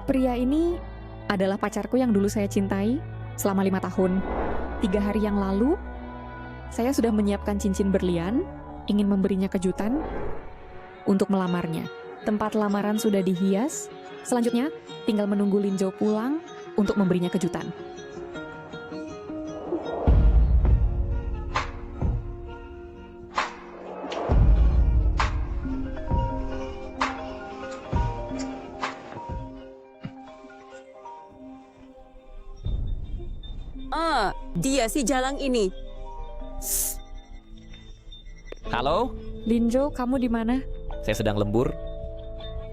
Pria ini adalah pacarku yang dulu saya cintai selama 5 tahun. 3 hari yang lalu, saya sudah menyiapkan cincin berlian, ingin memberinya kejutan untuk melamarnya. Tempat lamaran sudah dihias, selanjutnya tinggal menunggu Lin Jo pulang untuk memberinya kejutan. Dia si Jalang ini. Halo, Lin Jo, kamu di mana? saya sedang lembur.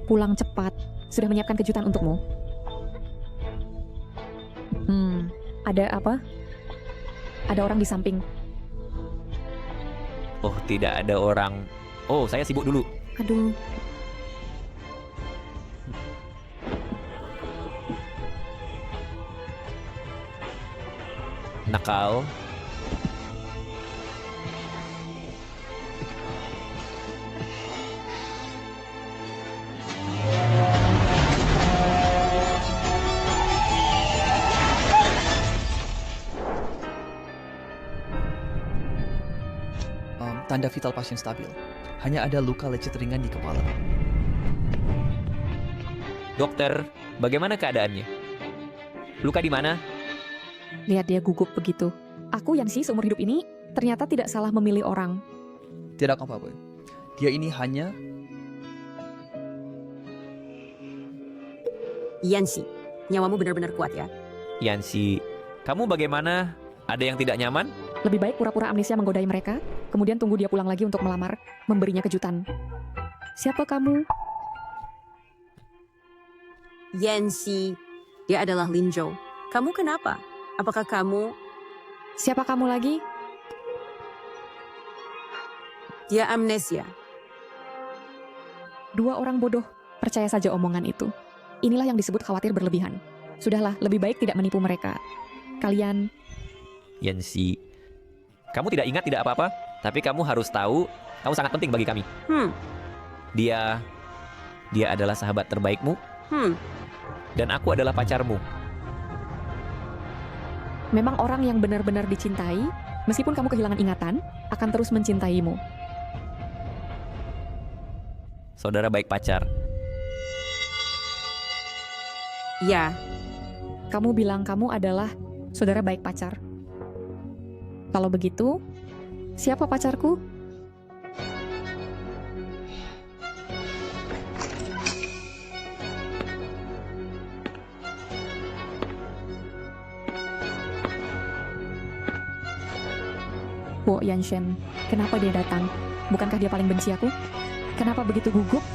Pulang cepat. Sudah menyiapkan kejutan untukmu. Ada apa? Ada orang di samping. Oh, tidak ada orang. Oh, saya sibuk dulu. Aduh, Nakal. Tanda vital pasien stabil. Hanya ada luka lecet ringan di kepala. Dokter, bagaimana keadaannya? Luka di mana? lihat dia gugup begitu. Aku yang sih seumur hidup ini ternyata tidak salah memilih orang. Tidak apa-apa. Dia ini hanya... Yancy, nyawamu benar-benar kuat ya. Yancy, kamu bagaimana? Ada yang tidak nyaman? Lebih baik pura-pura amnesia menggodai mereka, kemudian tunggu dia pulang lagi untuk melamar, memberinya kejutan. Siapa kamu? Yancy, dia adalah Lin Jo. Kamu kenapa? Apakah kamu... Siapa kamu lagi? Dia amnesia. 2 orang bodoh, percaya saja omongan itu. Inilah yang disebut khawatir berlebihan. Sudahlah, lebih baik tidak menipu mereka. Kalian... Yancy, kamu tidak ingat tidak apa-apa, tapi kamu harus tahu, kamu sangat penting bagi kami. Dia adalah sahabat terbaikmu, dan aku adalah pacarmu. Memang orang yang benar-benar dicintai, meskipun kamu kehilangan ingatan, akan terus mencintaimu. Saudara baik pacar. Ya, Kamu bilang kamu adalah saudara baik pacar. Kalau begitu, siapa pacarku? Wo Yanshen, kenapa dia datang? Bukankah dia paling benci aku? Kenapa begitu gugup?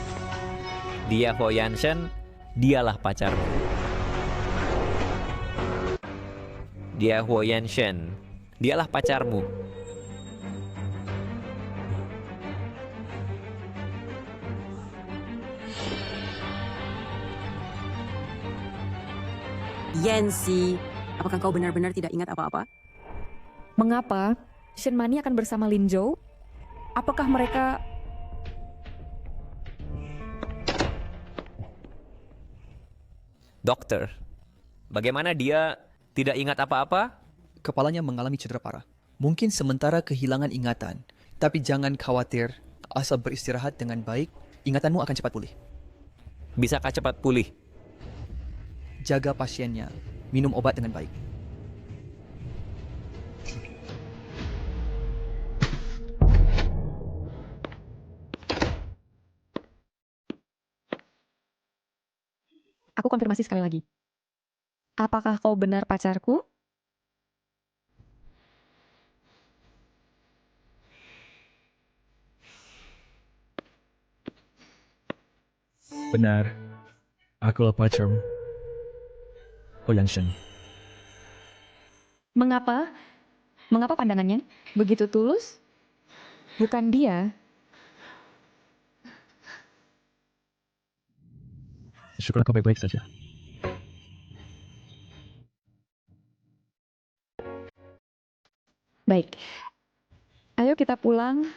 Dia Ho Yanshen, dialah pacarmu. Dia Ho Yanshen, dialah pacarmu. Yancy, apakah kau benar-benar tidak ingat apa-apa? Mengapa Shen Mani akan bersama Lin Jo? Apakah mereka... Dokter, bagaimana dia tidak ingat apa-apa? Kepalanya mengalami cedera parah. Mungkin sementara kehilangan ingatan. Tapi jangan khawatir. Asal beristirahat dengan baik, ingatanmu akan cepat pulih. Bisakah cepat pulih? Jaga pasiennya. Minum obat dengan baik. Aku konfirmasi sekali lagi. Apakah kau benar pacarku? Benar. Akulah pacarmu. Ho Yanshen. Mengapa? Mengapa pandangannya begitu tulus? Bukan dia. Syukur kau baik-baik saja. Baik. Ayo kita pulang.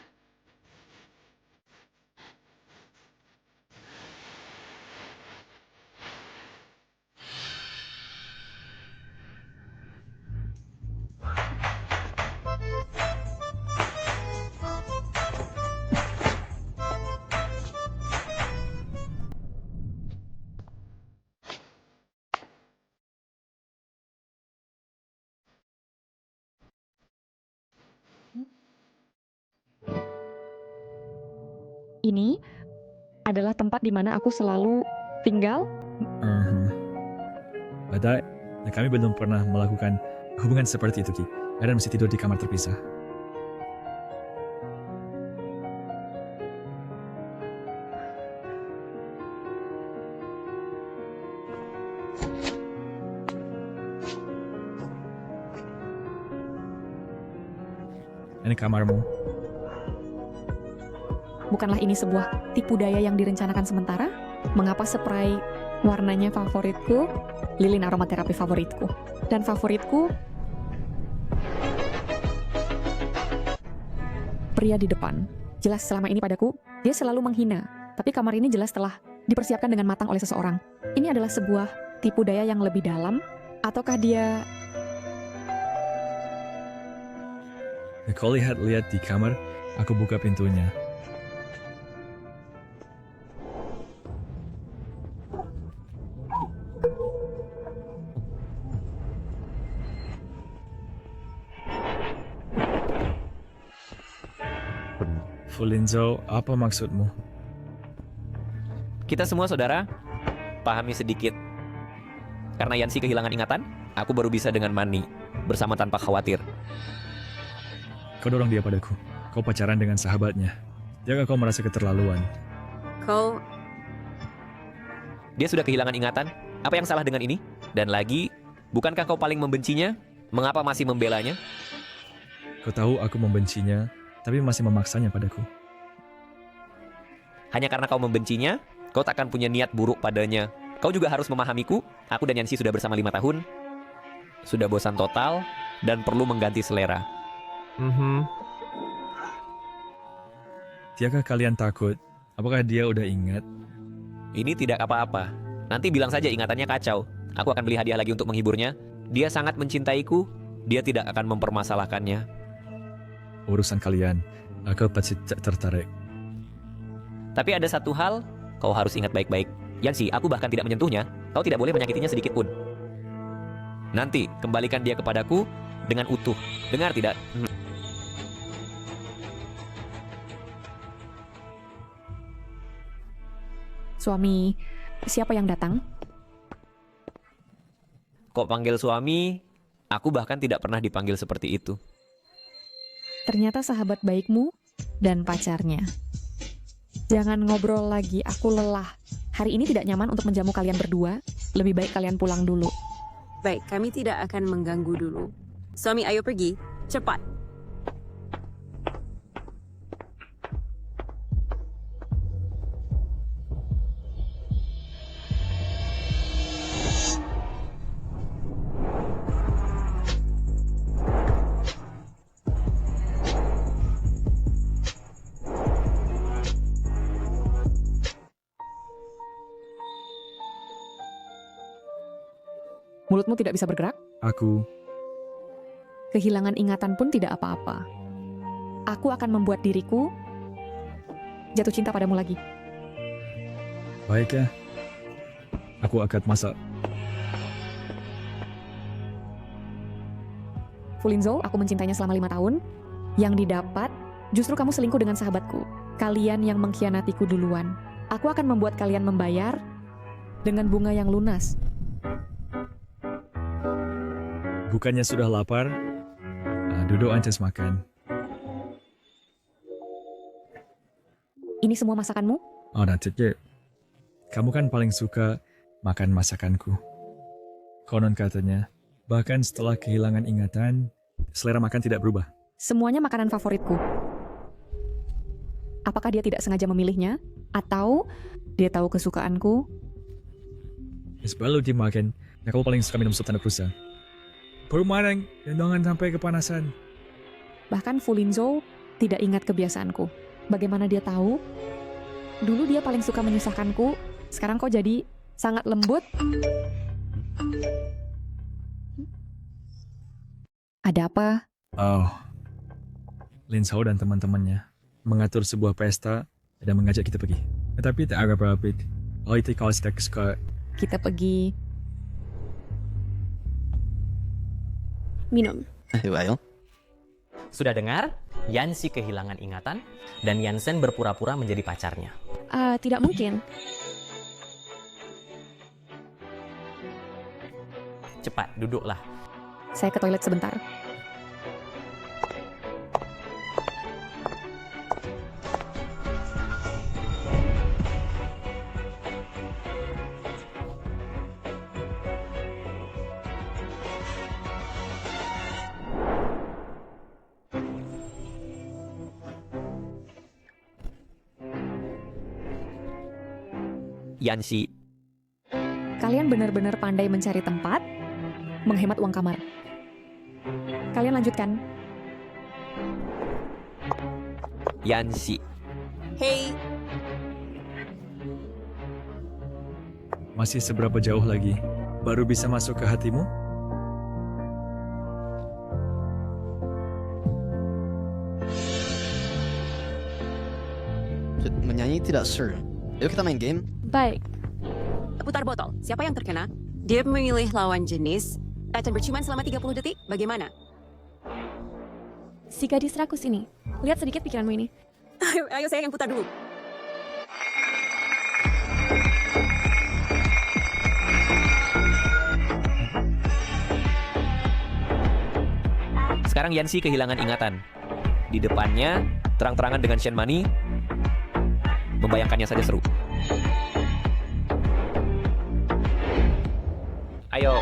Ini adalah tempat di mana aku selalu tinggal. Padahal kami belum pernah melakukan hubungan seperti itu, Ki. Kalian mesti tidur di kamar terpisah. Ini kamarmu. Bukanlah ini sebuah tipu daya yang direncanakan sementara? Mengapa spray warnanya favoritku, lilin aromaterapi favoritku, dan favoritku pria di depan. Jelas selama ini padaku, dia selalu menghina. Tapi kamar ini jelas telah dipersiapkan dengan matang oleh seseorang. Ini adalah sebuah tipu daya yang lebih dalam, ataukah dia... Kau lihat di kamar, aku buka pintunya. Fulinzo, apa maksudmu? Kita semua saudara, pahami sedikit. Karena Yansi kehilangan ingatan, aku baru bisa dengan Mani, bersama tanpa khawatir. Kau dorong dia padaku. Kau pacaran dengan sahabatnya. Jangan kau merasa keterlaluan. Dia sudah kehilangan ingatan. Apa yang salah dengan ini? Dan lagi, bukankah kau paling membencinya? Mengapa masih membelanya? Kau tahu aku membencinya, tapi masih memaksanya padaku. Hanya karena kau membencinya, kau takkan punya niat buruk padanya. Kau juga harus memahamiku. Aku dan Yansi sudah bersama 5 tahun. Sudah bosan total, dan perlu mengganti selera. Tidakkah kalian takut? Apakah dia udah ingat? Ini tidak apa-apa. Nanti bilang saja ingatannya kacau. Aku akan beli hadiah lagi untuk menghiburnya. Dia sangat mencintaiku. Dia tidak akan mempermasalahkannya. Urusan kalian. Aku pasti tertarik. Tapi ada satu hal, kau harus ingat baik-baik. Yansi, aku bahkan tidak menyentuhnya. Kau tidak boleh menyakitinya sedikit pun. Nanti, kembalikan dia kepadaku dengan utuh. Dengar tidak? Suami, siapa yang datang? Kok panggil suami? Aku bahkan tidak pernah dipanggil seperti itu. Ternyata sahabat baikmu dan pacarnya. Jangan ngobrol lagi, aku lelah. Hari ini tidak nyaman untuk menjamu kalian berdua. Lebih baik kalian pulang dulu. Baik, kami tidak akan mengganggu dulu. Suami, ayo pergi. Cepat. Mulutmu tidak bisa bergerak? Aku Kehilangan ingatan pun tidak apa-apa. Aku akan membuat diriku jatuh cinta padamu lagi. baik ya. Aku akan masak. Fulinzo, aku mencintainya selama 5 tahun. Yang didapat, justru kamu selingkuh dengan sahabatku. Kalian yang mengkhianatiku duluan. Aku akan membuat kalian membayar dengan bunga yang lunas. Bukannya sudah lapar? Duduk ancas makan. Ini semua masakanmu? Oh, that's it. Kamu kan paling suka makan masakanku. Konon katanya, bahkan setelah kehilangan ingatan, selera makan tidak berubah. Semuanya makanan favoritku. Apakah dia tidak sengaja memilihnya? Atau dia tahu kesukaanku? Sebelum dimakan, kamu paling suka minum sup tanduk rusa. Permadang, jangan sampai kepanasan. Bahkan Fulinzo tidak ingat kebiasaanku. Bagaimana dia tahu? Dulu dia paling suka menyusahkanku. Sekarang kok jadi sangat lembut? Ada apa? Oh, Lin Sao dan teman-temannya mengatur sebuah pesta dan mengajak kita pergi. Tetapi tak agak berapit. Oh, itu kau tidak suka. Kita pergi. Minum. Sudah dengar? Yanxi kehilangan ingatan dan Yansen berpura-pura menjadi pacarnya. Tidak mungkin. Cepat, duduklah. Saya ke toilet sebentar. Yanxi, Kalian benar-benar pandai mencari tempat, menghemat uang kamar. Kalian lanjutkan. Yanxi, Hey, Masih seberapa jauh lagi? Baru bisa masuk ke hatimu? Menyanyi tidak seru. Yuk kita main game. Baik. putar botol. Siapa yang terkena? Dia memilih lawan jenis. Akan berciuman selama 30 detik. Bagaimana? Si gadis rakus ini. Lihat sedikit pikiranmu ini. Ayo saya yang putar dulu. Sekarang Yanxi kehilangan ingatan. Di depannya, terang-terangan dengan Shenmani, membayangkannya saja seru. Ayo.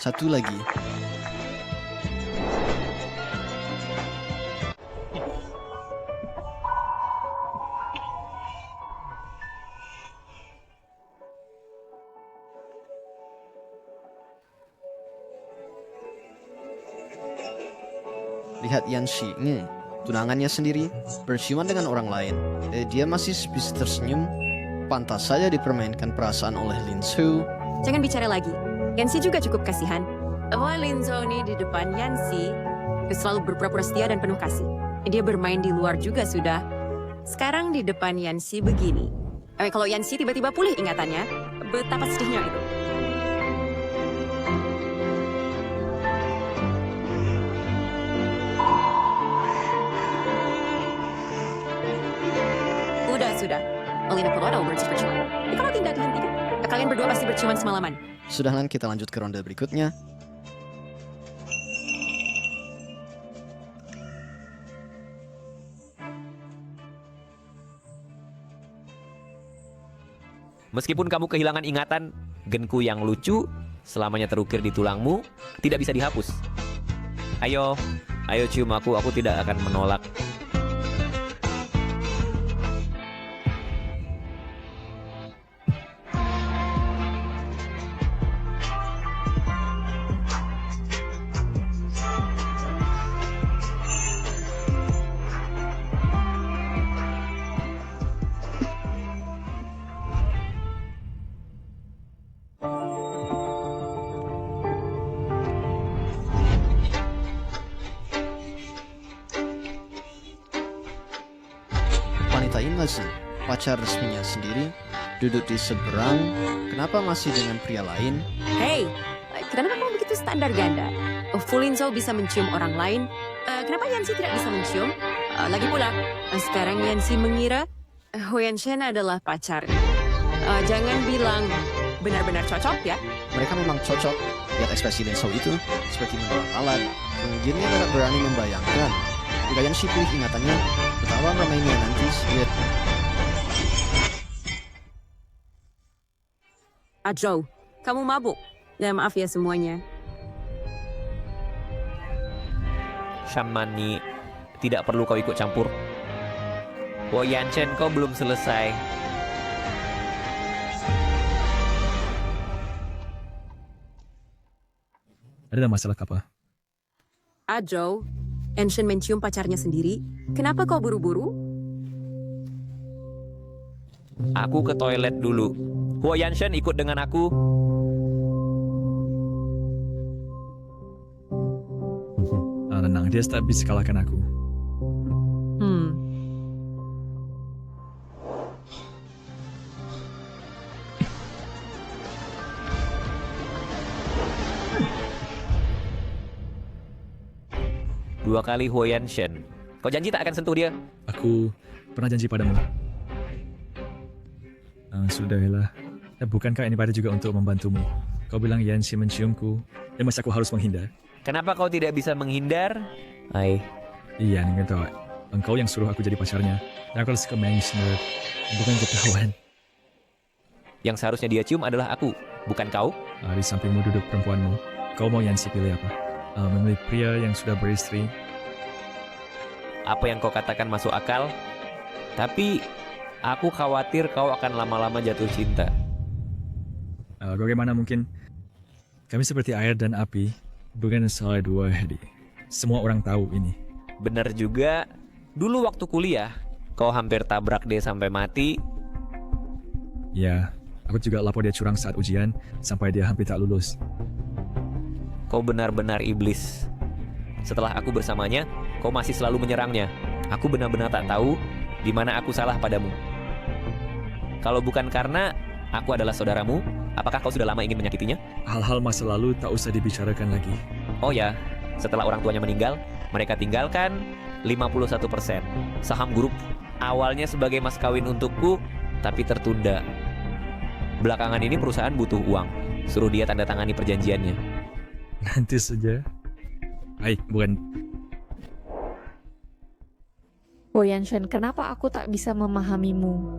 Satu lagi. Lihat Yanxi ini, tunangannya sendiri berciuman dengan orang lain. Dia masih bisa tersenyum. Pantas saja dipermainkan perasaan oleh Lin Su. Jangan bicara lagi. Yanxi juga cukup kasihan. Wah, Linzo ini di depan Yanxi selalu berpura-pura setia dan penuh kasih. Dia bermain di luar juga sudah. Sekarang di depan Yanxi begini. Kalau Yanxi tiba-tiba pulih ingatannya, betapa sedihnya itu. Sudah. Olina keluar Alberts berciuman. Kalau tidak dihentikan, kalian berdua pasti berciuman semalaman. Sudah Lan, kita lanjut ke ronde berikutnya. Meskipun kamu kehilangan ingatan, genku yang lucu selamanya terukir di tulangmu tidak bisa dihapus. Ayo cium aku tidak akan menolak. Wanita Inlazi, pacar resminya sendiri, duduk di seberang. Kenapa masih dengan pria lain? Hey, kenapa kamu begitu standar ganda? Fulinzo bisa mencium orang lain. Kenapa Yanxi tidak bisa mencium? Lagi pula, sekarang Yanxi mengira Huyanshen adalah pacarnya. Jangan bilang benar-benar cocok ya. Mereka memang cocok. Lihat ekspresi Lin Su itu, seperti menolak alat. Kemudian dia tidak berani membayangkan. Jika Yanxi pulih ingatannya, betapa ramainya nanti. Lihat. Joe, kamu mabuk. Ya maaf ya semuanya. Shenmani, tidak perlu kau ikut campur. Yanchen, kau belum selesai. Ada masalah apa? Joe, Enshin mencium pacarnya sendiri. Kenapa kau buru-buru? Aku ke toilet dulu. Yanchen ikut dengan aku. Tenang, dia tak bisa kalahkan aku. Hmm. Dua kali Huoyan Shen. Kau janji tak akan sentuh dia? Aku pernah janji padamu. Sudahlah. Bukankah ini pada juga untuk membantumu? Kau bilang Yanxi menciumku, ya masa aku harus menghindar? Kenapa kau tidak bisa menghindar? Hai, Iya, nih tahu. Engkau yang suruh aku jadi pacarnya. Dan aku harus ke Manchester, bukan ketahuan. yang seharusnya dia cium adalah aku, bukan kau. Di sampingmu duduk perempuanmu. Kau mau Yanxi pilih apa? Memilih pria yang sudah beristri. Apa yang kau katakan masuk akal, tapi aku khawatir kau akan lama-lama jatuh cinta. Bagaimana mungkin? Kami seperti air dan api, bukan salah dua hadi. Semua orang tahu ini. Bener juga, dulu waktu kuliah, kau hampir tabrak dia sampai mati. Ya, aku juga lapor dia curang saat ujian, sampai dia hampir tak lulus. Kau benar-benar iblis. Setelah aku bersamanya, kau masih selalu menyerangnya. Aku benar-benar tak tahu di mana aku salah padamu. Kalau bukan karena aku adalah saudaramu, apakah kau sudah lama ingin menyakitinya? Hal-hal masa lalu tak usah dibicarakan lagi. Oh ya, setelah orang tuanya meninggal, mereka tinggalkan 51%. Saham grup awalnya sebagai mas kawin untukku, tapi tertunda. Belakangan ini perusahaan butuh uang. Suruh dia tanda tangani perjanjiannya. Nanti saja. Hai, bukan. Huoyan Shen, kenapa aku tak bisa memahamimu?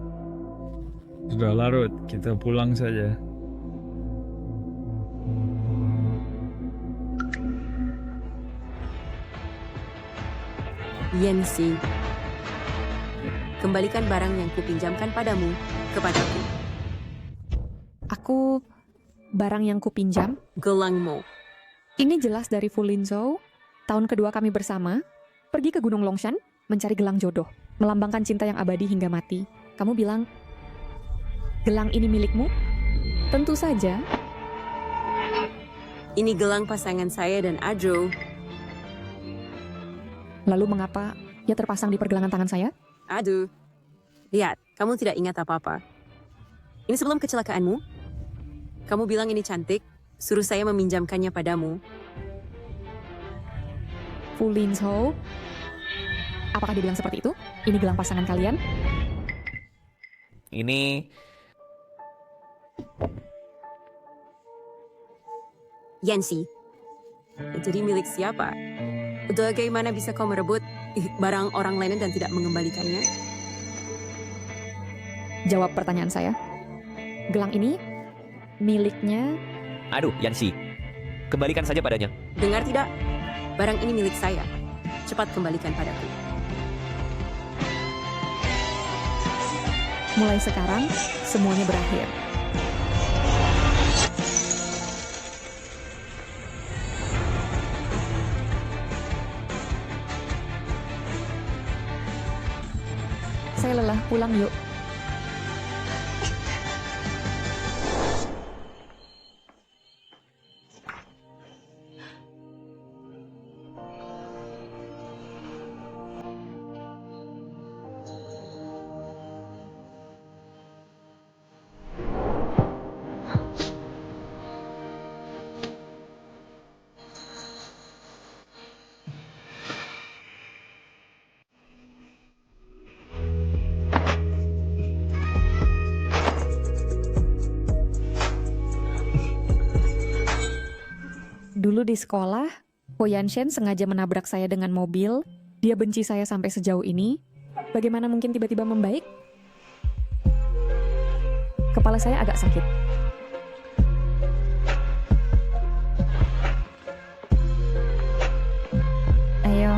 Sudah larut, kita pulang saja. Yanxi, kembalikan barang yang kupinjamkan padamu kepadaku. Aku barang yang kupinjam. Gelangmu. Ini jelas dari Fulinzhou. Tahun kedua kami bersama, pergi ke Gunung Longshan, mencari gelang jodoh, melambangkan cinta yang abadi hingga mati. Kamu bilang, gelang ini milikmu? Tentu saja. Ini gelang pasangan saya dan Adro. Lalu mengapa ia terpasang di pergelangan tangan saya? Aduh, lihat, kamu tidak ingat apa-apa. Ini sebelum kecelakaanmu. Kamu bilang ini cantik, suruh saya meminjamkannya padamu. Fulinzhou, apakah dia bilang seperti itu? Ini gelang pasangan kalian? Ini Yanxi, jadi milik siapa? Bagaimana bisa kau merebut barang orang lain dan tidak mengembalikannya? Jawab pertanyaan saya. Gelang ini miliknya. aduh, Yanxi. Kembalikan saja padanya. Dengar tidak? Barang ini milik saya. Cepat kembalikan padaku. Mulai sekarang, semuanya berakhir. Saya lelah, pulang yuk. Dulu di sekolah, Huoyan Shen sengaja menabrak saya dengan mobil. Dia benci saya sampai sejauh ini. Bagaimana mungkin tiba-tiba membaik? Kepala saya agak sakit. Ayo,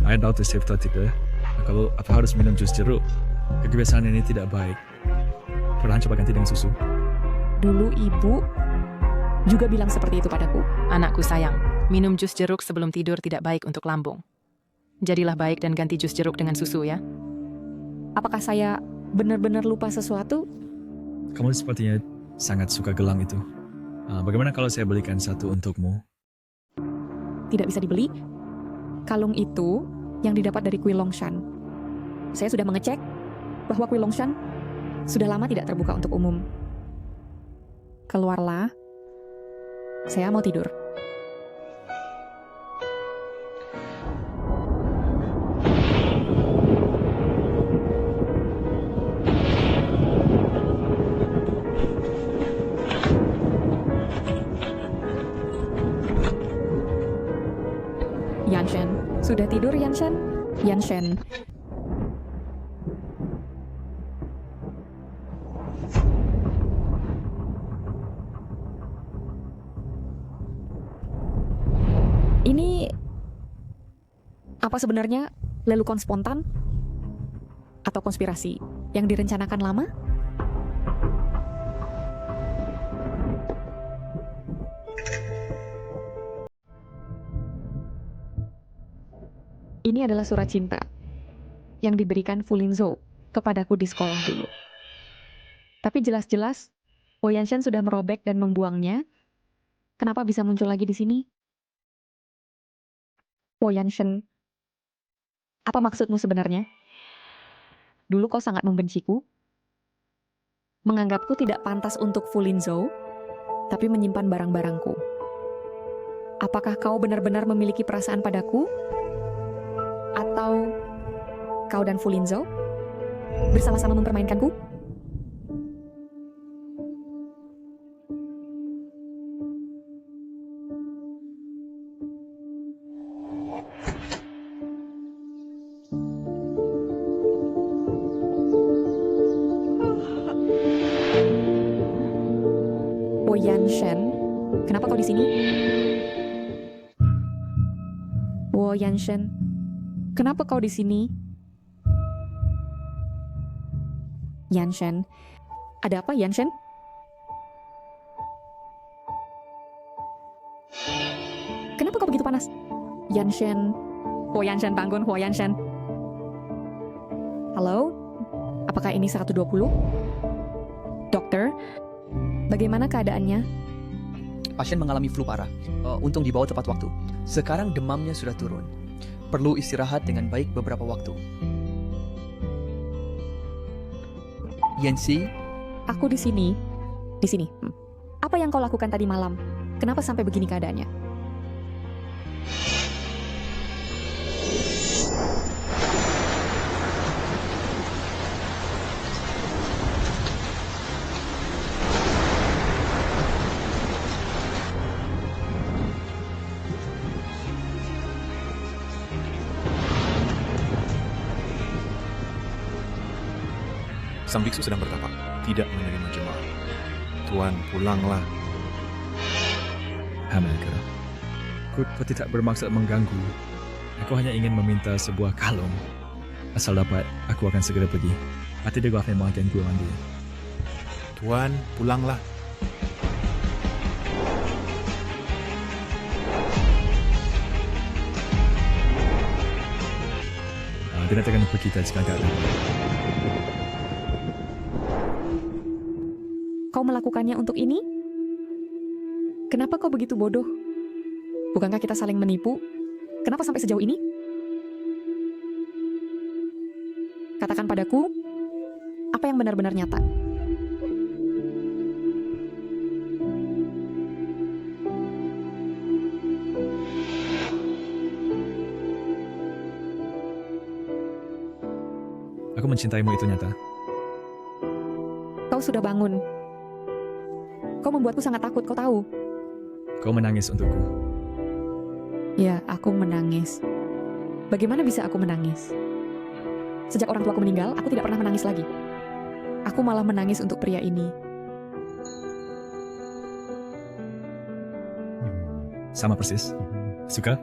Air tahu save tidak. Kalau apa harus minum jus jeruk? Kebiasaan ini tidak baik. Perlahan coba ganti dengan susu. dulu ibu juga bilang seperti itu padaku. Anakku sayang, minum jus jeruk sebelum tidur tidak baik untuk lambung. Jadilah baik dan ganti jus jeruk dengan susu ya. Apakah saya benar-benar lupa sesuatu? Kamu sepertinya sangat suka gelang itu. Bagaimana kalau saya belikan satu untukmu? tidak bisa dibeli. Kalung itu yang didapat dari Kui Longshan. Saya sudah mengecek bahwa Kui Longshan sudah lama tidak terbuka untuk umum. Keluarlah. Saya mau tidur. Yanshen, sudah tidur Yanshen? Yanshen. Ini apa sebenarnya lelucon spontan? Atau konspirasi yang direncanakan lama? Ini adalah surat cinta yang diberikan Fu Lingzhou kepadaku di sekolah dulu. Tapi jelas-jelas Wo Yanshen sudah merobek dan membuangnya. Kenapa bisa muncul lagi di sini? Wo Yanshen, apa maksudmu sebenarnya? Dulu kau sangat membenciku, menganggapku tidak pantas untuk Fu Lingzhou, tapi menyimpan barang-barangku. Apakah kau benar-benar memiliki perasaan padaku? Atau kau dan Fu Lingzhou bersama-sama mempermainkanku? Wo Yanshen, kenapa kau di sini? Wo Yanshen, kenapa kau di sini? Yanshen, ada apa Yanshen? Kenapa kau begitu panas? Yanshen, Wo Yanshen bangun, Wo Yanshen. Halo, apakah ini 120? Dokter, bagaimana keadaannya? Pasien mengalami flu parah. Untung dibawa tepat waktu. Sekarang demamnya sudah turun. Perlu istirahat dengan baik beberapa waktu. Yancy, Aku di sini. Di sini. Apa yang kau lakukan tadi malam? Kenapa sampai begini keadaannya? Sang biksu sedang bertapa, tidak menerima jemaah. Tuan, pulanglah. Hamilcar, aku tidak bermaksud mengganggu. Aku hanya ingin meminta sebuah kalung. Asal dapat, aku akan segera pergi. Hati dia gafai makan gue mandi. Tuan, pulanglah. Dia akan pergi jika tak dapat. Kau melakukannya untuk ini? Kenapa kau begitu bodoh? Bukankah kita saling menipu? Kenapa sampai sejauh ini? Katakan padaku, apa yang benar-benar nyata? Aku mencintaimu itu nyata. Kau sudah bangun. Kau membuatku sangat takut, kau tahu. Kau menangis untukku. Ya, aku menangis. Bagaimana bisa aku menangis? Sejak orang tuaku meninggal, aku tidak pernah menangis lagi. Aku malah menangis untuk pria ini. Sama persis. Suka?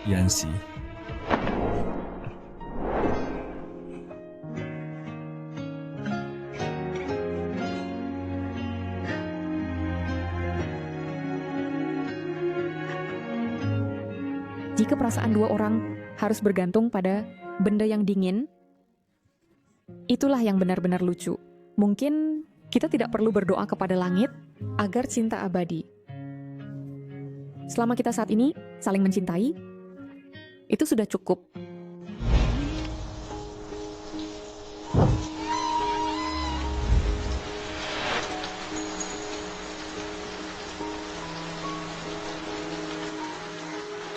Yancy. Jika perasaan dua orang harus bergantung pada benda yang dingin? Itulah yang benar-benar lucu. Mungkin kita tidak perlu berdoa kepada langit agar cinta abadi. Selama kita saat ini saling mencintai, itu sudah cukup.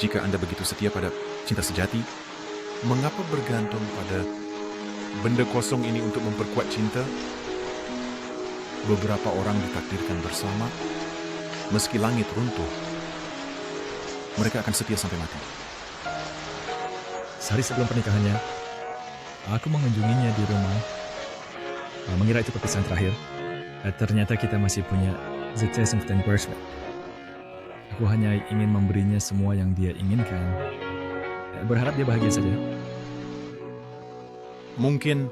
Jika Anda begitu setia pada cinta sejati, mengapa bergantung pada benda kosong ini untuk memperkuat cinta? Beberapa orang ditakdirkan bersama, meski langit runtuh, mereka akan setia sampai mati. Sehari sebelum pernikahannya, aku mengunjunginya di rumah. Mengira itu perpisahan terakhir. Ternyata kita masih punya the chance of embarrassment. Aku hanya ingin memberinya semua yang dia inginkan. Berharap dia bahagia saja. Mungkin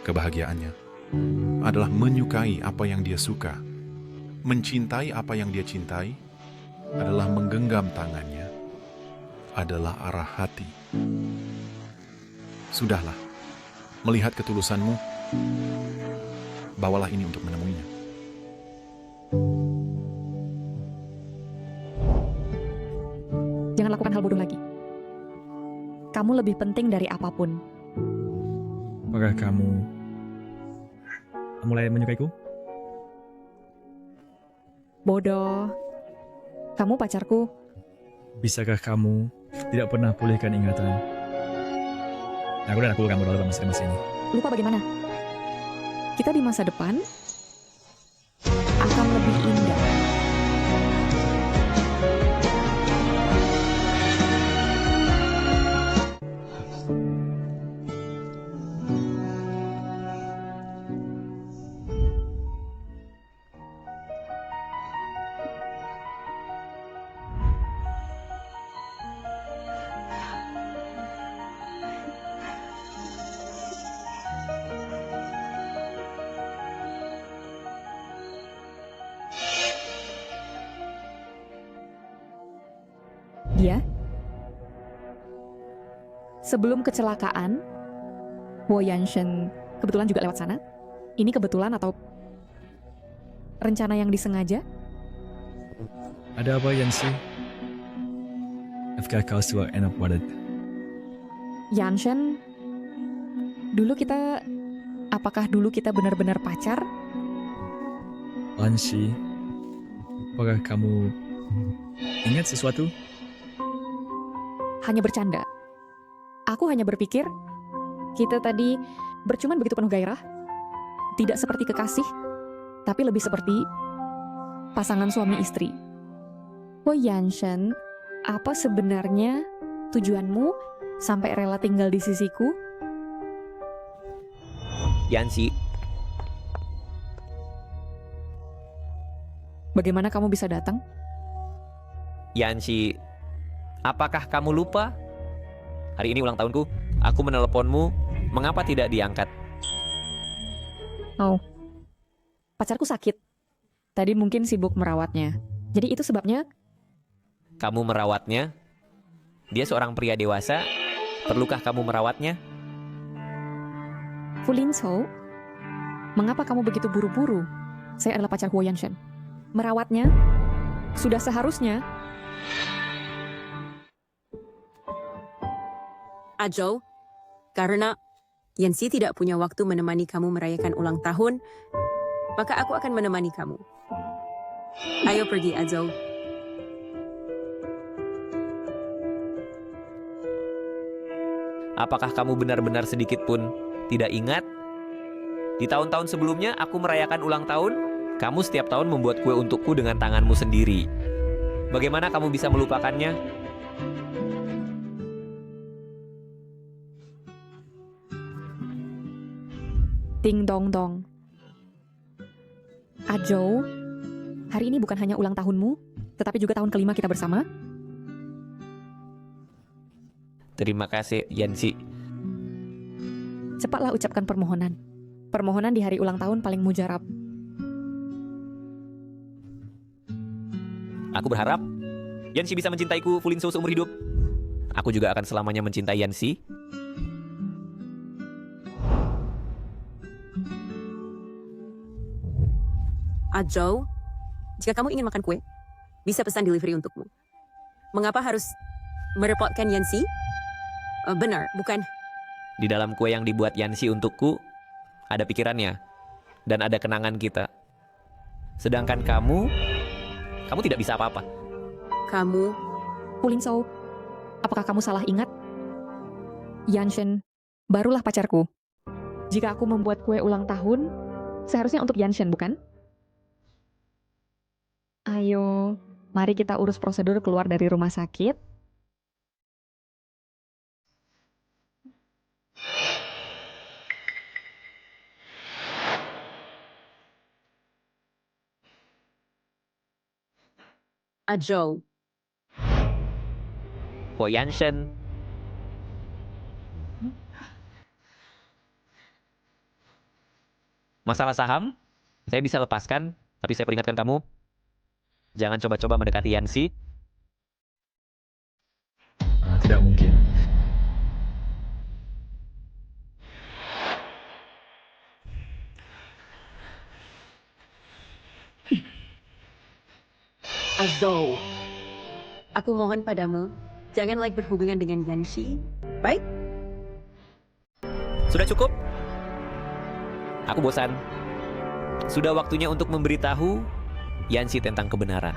kebahagiaannya adalah menyukai apa yang dia suka. Mencintai apa yang dia cintai adalah menggenggam tangannya, adalah arah hati. Sudahlah, melihat ketulusanmu, bawalah ini untuk menemuinya. Jangan lakukan hal bodoh lagi. Kamu lebih penting dari apapun. Apakah kamu mulai menyukaiku? Bodoh. Kamu pacarku. Bisakah kamu tidak pernah pulihkan ingatan? Aku dan aku kamu dalam masa ini. Lupa bagaimana? Kita di masa depan akan lebih indah. Dia sebelum kecelakaan, Wo Yanshen kebetulan juga lewat sana. Ini kebetulan atau rencana yang disengaja? Ada apa Yancy? Apakah kau suka enak banget? Yanshen, apakah dulu kita benar-benar pacar? Yancy, apakah kamu ingat sesuatu? Hanya bercanda. Aku hanya berpikir kita tadi bercuman begitu penuh gairah. Tidak seperti kekasih, tapi lebih seperti pasangan suami istri. Oh Yanshen, apa sebenarnya tujuanmu sampai rela tinggal di sisiku? Yancy, Bagaimana kamu bisa datang? Yancy, apakah kamu lupa? Hari ini ulang tahunku. Aku meneleponmu. Mengapa tidak diangkat? Oh, pacarku sakit. Tadi mungkin sibuk merawatnya. Jadi itu sebabnya. Kamu merawatnya? Dia seorang pria dewasa. Perlukah kamu merawatnya? Fulinso, mengapa kamu begitu buru-buru? Saya adalah pacar Huo Yanshen. Merawatnya sudah seharusnya. Ajo, karena Yancy tidak punya waktu menemani kamu merayakan ulang tahun, maka aku akan menemani kamu. Ayo pergi, Ajo. Apakah kamu benar-benar sedikit pun tidak ingat? Di tahun-tahun sebelumnya aku merayakan ulang tahun, kamu setiap tahun membuat kue untukku dengan tanganmu sendiri. Bagaimana kamu bisa melupakannya? Ding dong dong. Ajo, hari ini bukan hanya ulang tahunmu, tetapi juga tahun kelima kita bersama. Terima kasih, Yancy. Cepatlah ucapkan permohonan. Permohonan di hari ulang tahun paling mujarab. Aku berharap Yancy bisa mencintaiku Fulinso seumur hidup. aku juga akan selamanya mencintai Yanxi. Zhou, jika kamu ingin makan kue, bisa pesan delivery untukmu. Mengapa harus merepotkan Yanxi? Benar, bukan? Di dalam kue yang dibuat Yanxi untukku, ada pikirannya, dan ada kenangan kita. Sedangkan kamu tidak bisa apa-apa. Kamu, Fu Lingzhou, apakah kamu salah ingat? Yanshen barulah pacarku. Jika aku membuat kue ulang tahun, seharusnya untuk Yanshen, bukan? Ayo, mari kita urus prosedur keluar dari rumah sakit. Zhou. Ho Yanshen. Masalah saham, saya bisa lepaskan, tapi saya peringatkan kamu, jangan coba-coba mendekati Yanxi. Tidak mungkin. Zhou, aku mohon padamu, jangan berhubungan dengan Yanxi. Baik? Sudah cukup? Aku bosan. Sudah waktunya untuk memberitahu Yanxi tentang kebenaran.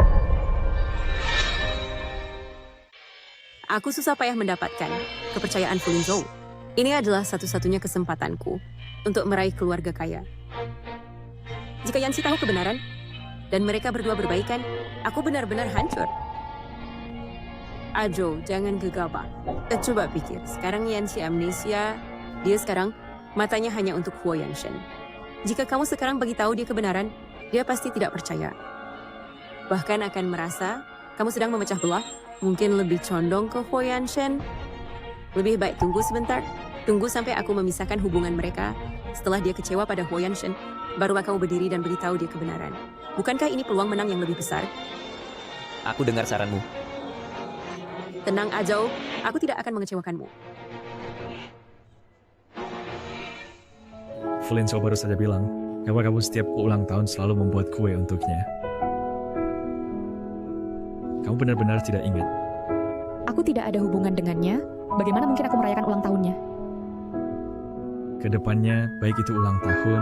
Aku susah payah mendapatkan kepercayaan Fu Lingzhou. Ini adalah satu-satunya kesempatanku untuk meraih keluarga kaya. Jika Yanxi tahu kebenaran, dan mereka berdua berbaikan, aku benar-benar hancur. Zhou, jangan gegabah. Coba pikir, sekarang Yanxi amnesia, dia sekarang matanya hanya untuk Huo Yanshen. Jika kamu sekarang beritahu dia kebenaran, dia pasti tidak percaya. Bahkan akan merasa kamu sedang memecah belah, mungkin lebih condong ke Huo Yanshen. Lebih baik tunggu sebentar, tunggu sampai aku memisahkan hubungan mereka. Setelah dia kecewa pada Huo Yanshen, barulah kamu berdiri dan beritahu dia kebenaran. Bukankah ini peluang menang yang lebih besar? Aku dengar saranmu. Tenang, Zhou, aku tidak akan mengecewakanmu. Fu Lingzhou baru saja bilang, bahwa kamu setiap ulang tahun selalu membuat kue untuknya. Kamu benar-benar tidak ingat. Aku tidak ada hubungan dengannya. Bagaimana mungkin aku merayakan ulang tahunnya? Kedepannya, baik itu ulang tahun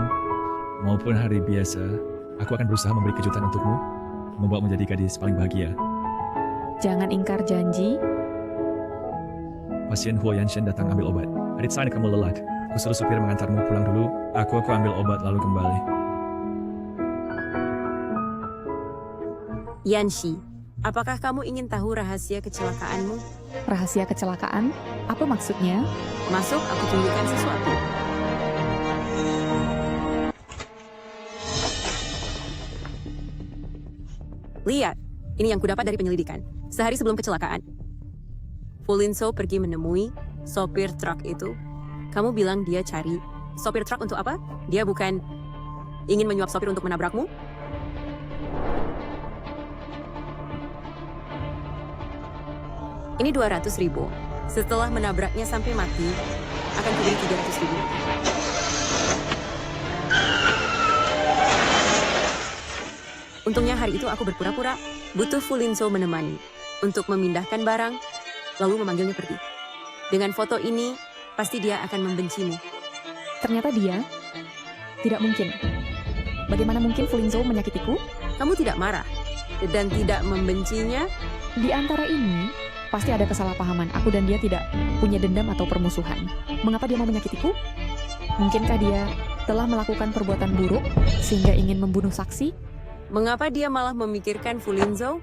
maupun hari biasa, aku akan berusaha memberi kejutan untukmu, membuatmu menjadi gadis paling bahagia. Jangan ingkar janji. Pasien Huo Yanshen datang ambil obat. Adit saat kamu lelah. Aku suruh supir mengantarmu pulang dulu. Aku ambil obat lalu kembali. Yanxi, apakah kamu ingin tahu rahasia kecelakaanmu? Rahasia kecelakaan? Apa maksudnya? Masuk, aku tunjukkan sesuatu. Lihat, ini yang kudapat dari penyelidikan. Sehari sebelum kecelakaan, Fu Lingzhou pergi menemui sopir truk itu. Kamu bilang dia cari sopir truk untuk apa? Dia bukan ingin menyuap sopir untuk menabrakmu? Ini 200.000. Setelah menabraknya sampai mati, akan kuberi 300.000. Untungnya hari itu aku berpura-pura butuh Fu Lingzhou menemani untuk memindahkan barang, lalu memanggilnya pergi. Dengan foto ini, pasti dia akan membencimu. Ternyata dia tidak mungkin. Bagaimana mungkin Fu Lingzhou menyakitiku? Kamu tidak marah dan tidak membencinya? Di antara ini, pasti ada kesalahpahaman. Aku dan dia tidak punya dendam atau permusuhan. Mengapa dia mau menyakitiku? Mungkinkah dia telah melakukan perbuatan buruk sehingga ingin membunuh saksi? Mengapa dia malah memikirkan Fu Lingzhou?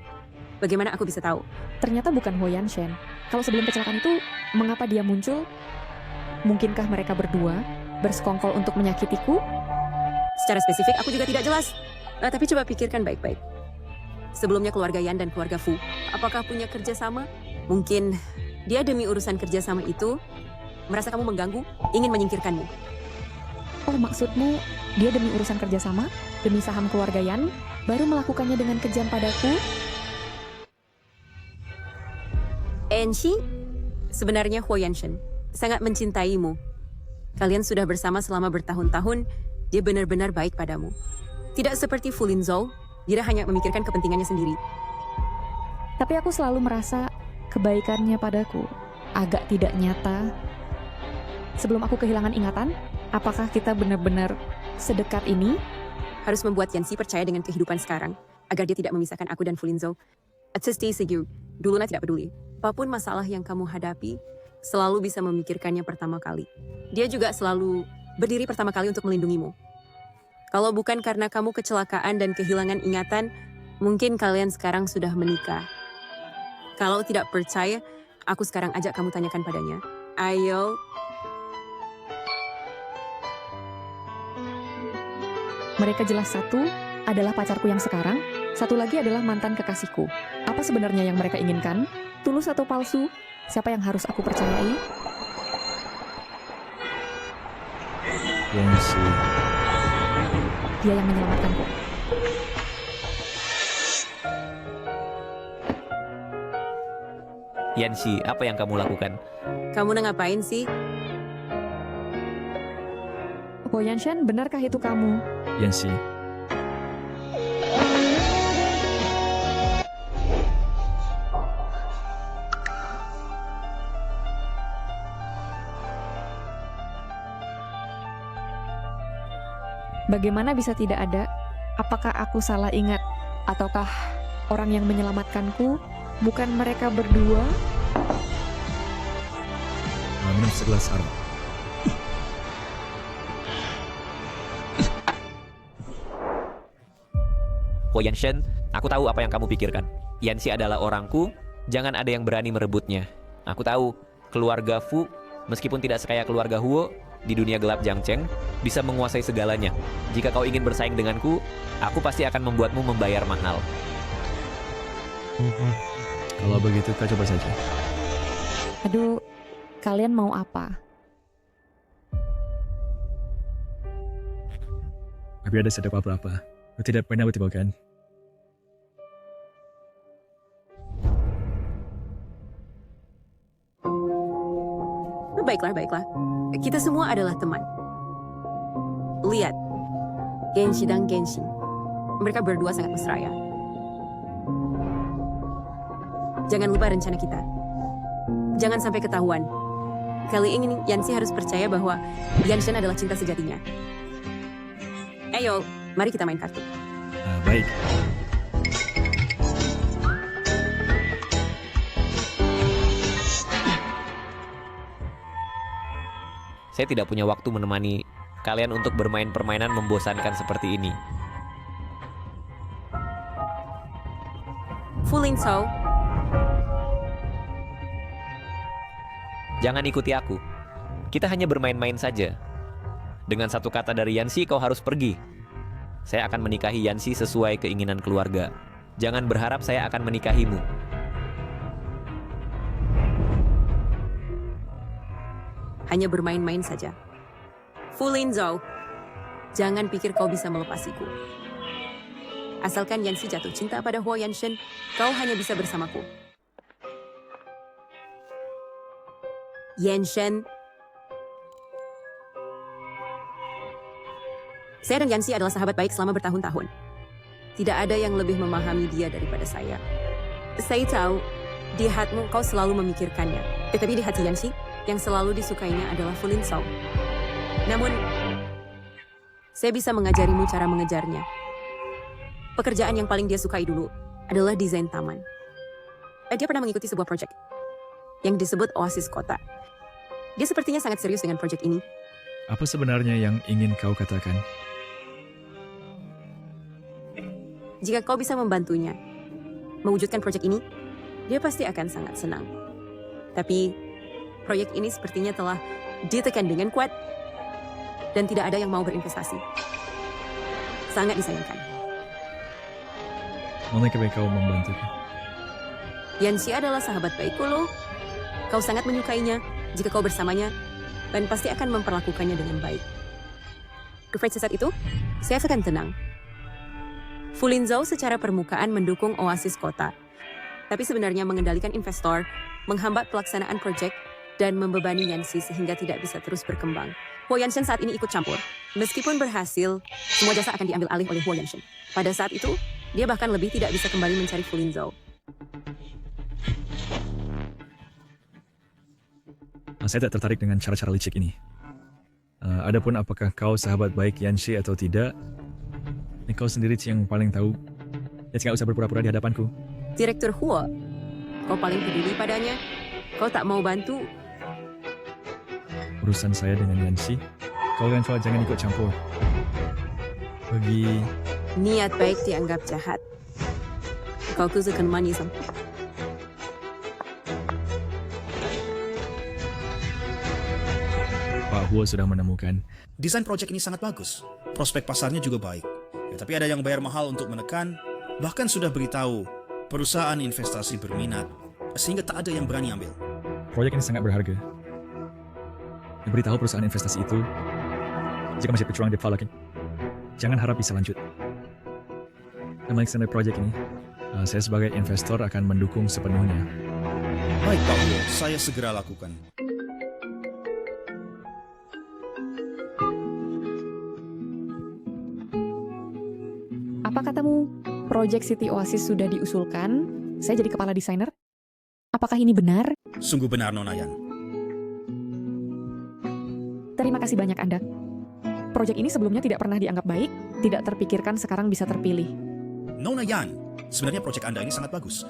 Bagaimana aku bisa tahu? Ternyata bukan Huo Yanshen. Kalau sebelum kecelakaan itu, mengapa dia muncul? Mungkinkah mereka berdua bersekongkol untuk menyakitiku? Secara spesifik, aku juga tidak jelas. Tapi coba pikirkan baik-baik. Sebelumnya keluarga Yan dan keluarga Fu, apakah punya kerjasama? Mungkin dia demi urusan kerjasama itu, merasa kamu mengganggu, ingin menyingkirkanmu. Oh, maksudmu dia demi urusan kerjasama, demi saham keluarga Yan, baru melakukannya dengan kejam padaku? Yanxi, Sebenarnya Huo Yanshen sangat mencintaimu. Kalian sudah bersama selama bertahun-tahun, dia benar-benar baik padamu. Tidak seperti Fu Linzhou, dia hanya memikirkan kepentingannya sendiri. Tapi aku selalu merasa kebaikannya padaku agak tidak nyata. Sebelum aku kehilangan ingatan, apakah kita benar-benar sedekat ini? Harus membuat Yanxi percaya dengan kehidupan sekarang, agar dia tidak memisahkan aku dan Fu Linzhou. Atsushi Segiu, dulunya tidak peduli. Apapun masalah yang kamu hadapi, selalu bisa memikirkannya pertama kali. Dia juga selalu berdiri pertama kali untuk melindungimu. Kalau bukan karena kamu kecelakaan dan kehilangan ingatan, mungkin kalian sekarang sudah menikah. Kalau tidak percaya, aku sekarang ajak kamu tanyakan padanya. Ayo. Mereka jelas satu adalah pacarku yang sekarang, satu lagi adalah mantan kekasihku. Apa sebenarnya yang mereka inginkan? Tulus atau palsu? Siapa yang harus aku percayai? Yanxi, Dia yang menyelamatkanku. Yanxi, apa yang kamu lakukan? Kamu ngapain sih? Huo Yanshen, benarkah itu kamu? Yanxi, Bagaimana bisa tidak ada? Apakah aku salah ingat? Ataukah orang yang menyelamatkanku bukan mereka berdua? minum segelas arma. Huo Yanshen, aku tahu apa yang kamu pikirkan. Yanxi adalah orangku, jangan ada yang berani merebutnya. Aku tahu, keluarga Fu, meskipun tidak sekaya keluarga Huo, di dunia gelap Jiangcheng, bisa menguasai segalanya. Jika kau ingin bersaing denganku, aku pasti akan membuatmu membayar mahal. Kalau begitu, kau coba saja. Aduh, kalian mau apa? Tapi ada sedap apa-apa. Kau tidak pernah bertemu kan? Baiklah. Kita semua adalah teman. Lihat, Genshi dan Genshin. Mereka berdua sangat mesra ya. Jangan lupa rencana kita. Jangan sampai ketahuan. Kali ini Yanxi harus percaya bahwa Yanshen adalah cinta sejatinya. Ayo, mari kita main kartu. Baik. Saya tidak punya waktu menemani kalian untuk bermain permainan membosankan seperti ini. Fu Linzhou, Jangan ikuti aku. Kita hanya bermain-main saja. Dengan satu kata dari Yanxi, kau harus pergi. Saya akan menikahi Yanxi sesuai keinginan keluarga. Jangan berharap saya akan menikahimu. hanya bermain-main saja. Fu Linzhou, jangan pikir kau bisa melepasiku. Asalkan Yanxi jatuh cinta pada Huo Yanshen, kau hanya bisa bersamaku. Yanshen, saya dan Yanxi adalah sahabat baik selama bertahun-tahun. Tidak ada yang lebih memahami dia daripada saya. Saya tahu, di hatimu kau selalu memikirkannya. Tetapi di hati Yanxi, yang selalu disukainya adalah Fu Linzhou. Namun, saya bisa mengajarimu cara mengejarnya. Pekerjaan yang paling dia sukai dulu adalah desain taman. Dia pernah mengikuti sebuah proyek yang disebut Oasis Kota. Dia sepertinya sangat serius dengan proyek ini. Apa sebenarnya yang ingin kau katakan? Jika kau bisa membantunya mewujudkan proyek ini, dia pasti akan sangat senang. Tapi, proyek ini sepertinya telah ditekan dengan kuat dan tidak ada yang mau berinvestasi. Sangat disayangkan. Manakah kau membantuku? Yanxi adalah sahabat baikku loh. Kau sangat menyukainya jika kau bersamanya dan pasti akan memperlakukannya dengan baik. Refresh saat itu, saya akan tenang. Fu Linzhou secara permukaan mendukung Oasis Kota, tapi sebenarnya mengendalikan investor, menghambat pelaksanaan proyek, dan membebani Yanxi sehingga tidak bisa terus berkembang. Huo Yanshen saat ini ikut campur. Meskipun berhasil, semua jasa akan diambil alih oleh Huo Yanshen. Pada saat itu, dia bahkan lebih tidak bisa kembali mencari Fu Linzhou. Saya tak tertarik dengan cara-cara licik ini. Adapun apakah kau sahabat baik Yanxi atau tidak, kau sendiri yang paling tahu. Ya tidak usah berpura-pura di hadapanku. Direktur Huo, kau paling peduli padanya? Kau tak mau bantu? Urusan saya dengan Yanxi, kau dan Chua jangan ikut campur. Bagi Niat baik dianggap jahat. Kau kuzukan manisam. Pak Huo sudah menemukan. Desain proyek ini sangat bagus. Prospek pasarnya juga baik. Ya, tapi ada yang bayar mahal untuk menekan, bahkan sudah beritahu perusahaan investasi berminat, sehingga tak ada yang berani ambil. Proyek ini sangat berharga. Beritahu perusahaan investasi itu, jika masih berjuang di Falakin, jangan harap bisa lanjut. Melaksanakan proyek ini, saya sebagai investor akan mendukung sepenuhnya. Baik Pak Huo, saya segera lakukan. Apa katamu, proyek City Oasis sudah diusulkan? Saya jadi kepala desainer? Apakah ini benar? Sungguh benar, Nona Yan. Terima kasih banyak Anda. Proyek ini sebelumnya tidak pernah dianggap baik, tidak terpikirkan sekarang bisa terpilih. Nona Yan, sebenarnya proyek Anda ini sangat bagus.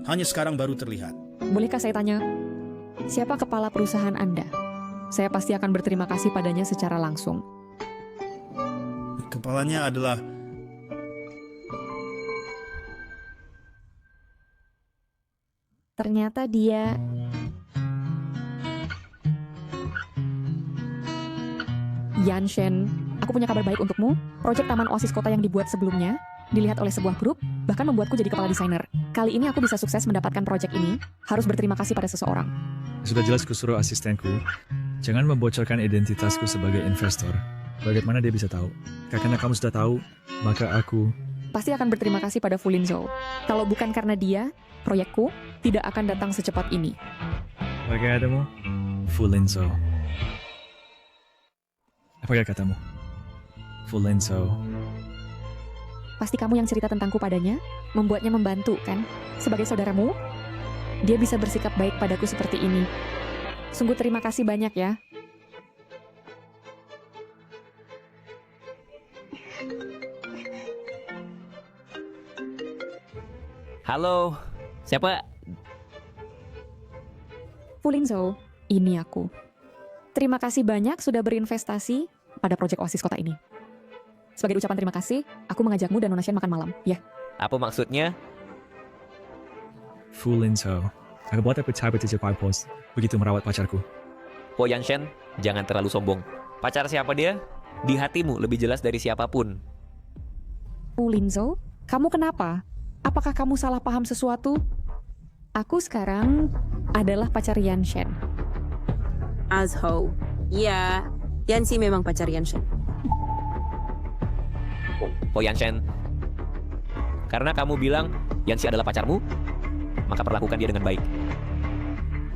Hanya sekarang baru terlihat. Bolehkah saya tanya, siapa kepala perusahaan Anda? Saya pasti akan berterima kasih padanya secara langsung. Kepalanya adalah... Ternyata dia... Yanshen, aku punya kabar baik untukmu. Proyek Taman Oasis Kota yang dibuat sebelumnya dilihat oleh sebuah grup, bahkan membuatku jadi kepala desainer. Kali ini aku bisa sukses mendapatkan proyek ini, harus berterima kasih pada seseorang. Sudah jelas kusuruh asistenku, jangan membocorkan identitasku sebagai investor. Bagaimana dia bisa tahu? Karena kamu sudah tahu, maka aku... Pasti akan berterima kasih pada Fu Linzhou. Kalau bukan karena dia, proyekku tidak akan datang secepat ini. Bagaimana? Fu Linzhou. Apa katamu? Fu Linzhou. Pasti kamu yang cerita tentangku padanya, membuatnya membantu, kan? Sebagai saudaramu, dia bisa bersikap baik padaku seperti ini. Sungguh terima kasih banyak ya. Halo, siapa? Fu Linzhou, ini aku. Terima kasih banyak sudah berinvestasi pada proyek Oasis Kota ini. Sebagai ucapan terima kasih, aku mengajakmu dan Nona Shen makan malam, ya. Apa maksudnya? Fu Linzhou. Aku buat aku capai 7 pos. Begitu merawat pacarku. Huo Yanshen, jangan terlalu sombong. Pacar siapa dia? Di hatimu lebih jelas dari siapapun. Fu Linzhou, kamu kenapa? Apakah kamu salah paham sesuatu? Aku sekarang adalah pacar Yanshen. Azhou. Ya, Yanxi memang pacar Yanshen. Huo Yanshen, karena kamu bilang Yanxi adalah pacarmu, maka perlakukan dia dengan baik.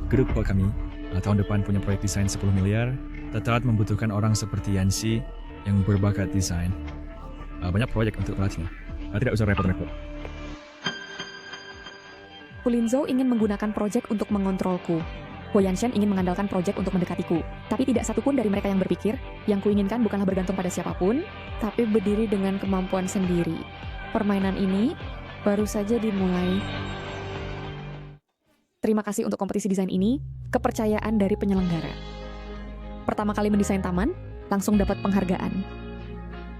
Grup kami tahun depan punya proyek desain 10 miliar, tetap membutuhkan orang seperti Yanxi yang berbakat desain. Banyak proyek untuk pelatihnya. Tidak usah repot-repot. Fu Linzhou ingin menggunakan proyek untuk mengontrolku. Huo Yanshen ingin mengandalkan proyek untuk mendekatiku. Tapi tidak satupun dari mereka yang berpikir, yang kuinginkan bukanlah bergantung pada siapapun, tapi berdiri dengan kemampuan sendiri. Permainan ini baru saja dimulai. Terima kasih untuk kompetisi desain ini, kepercayaan dari penyelenggara. Pertama kali mendesain taman, langsung dapat penghargaan.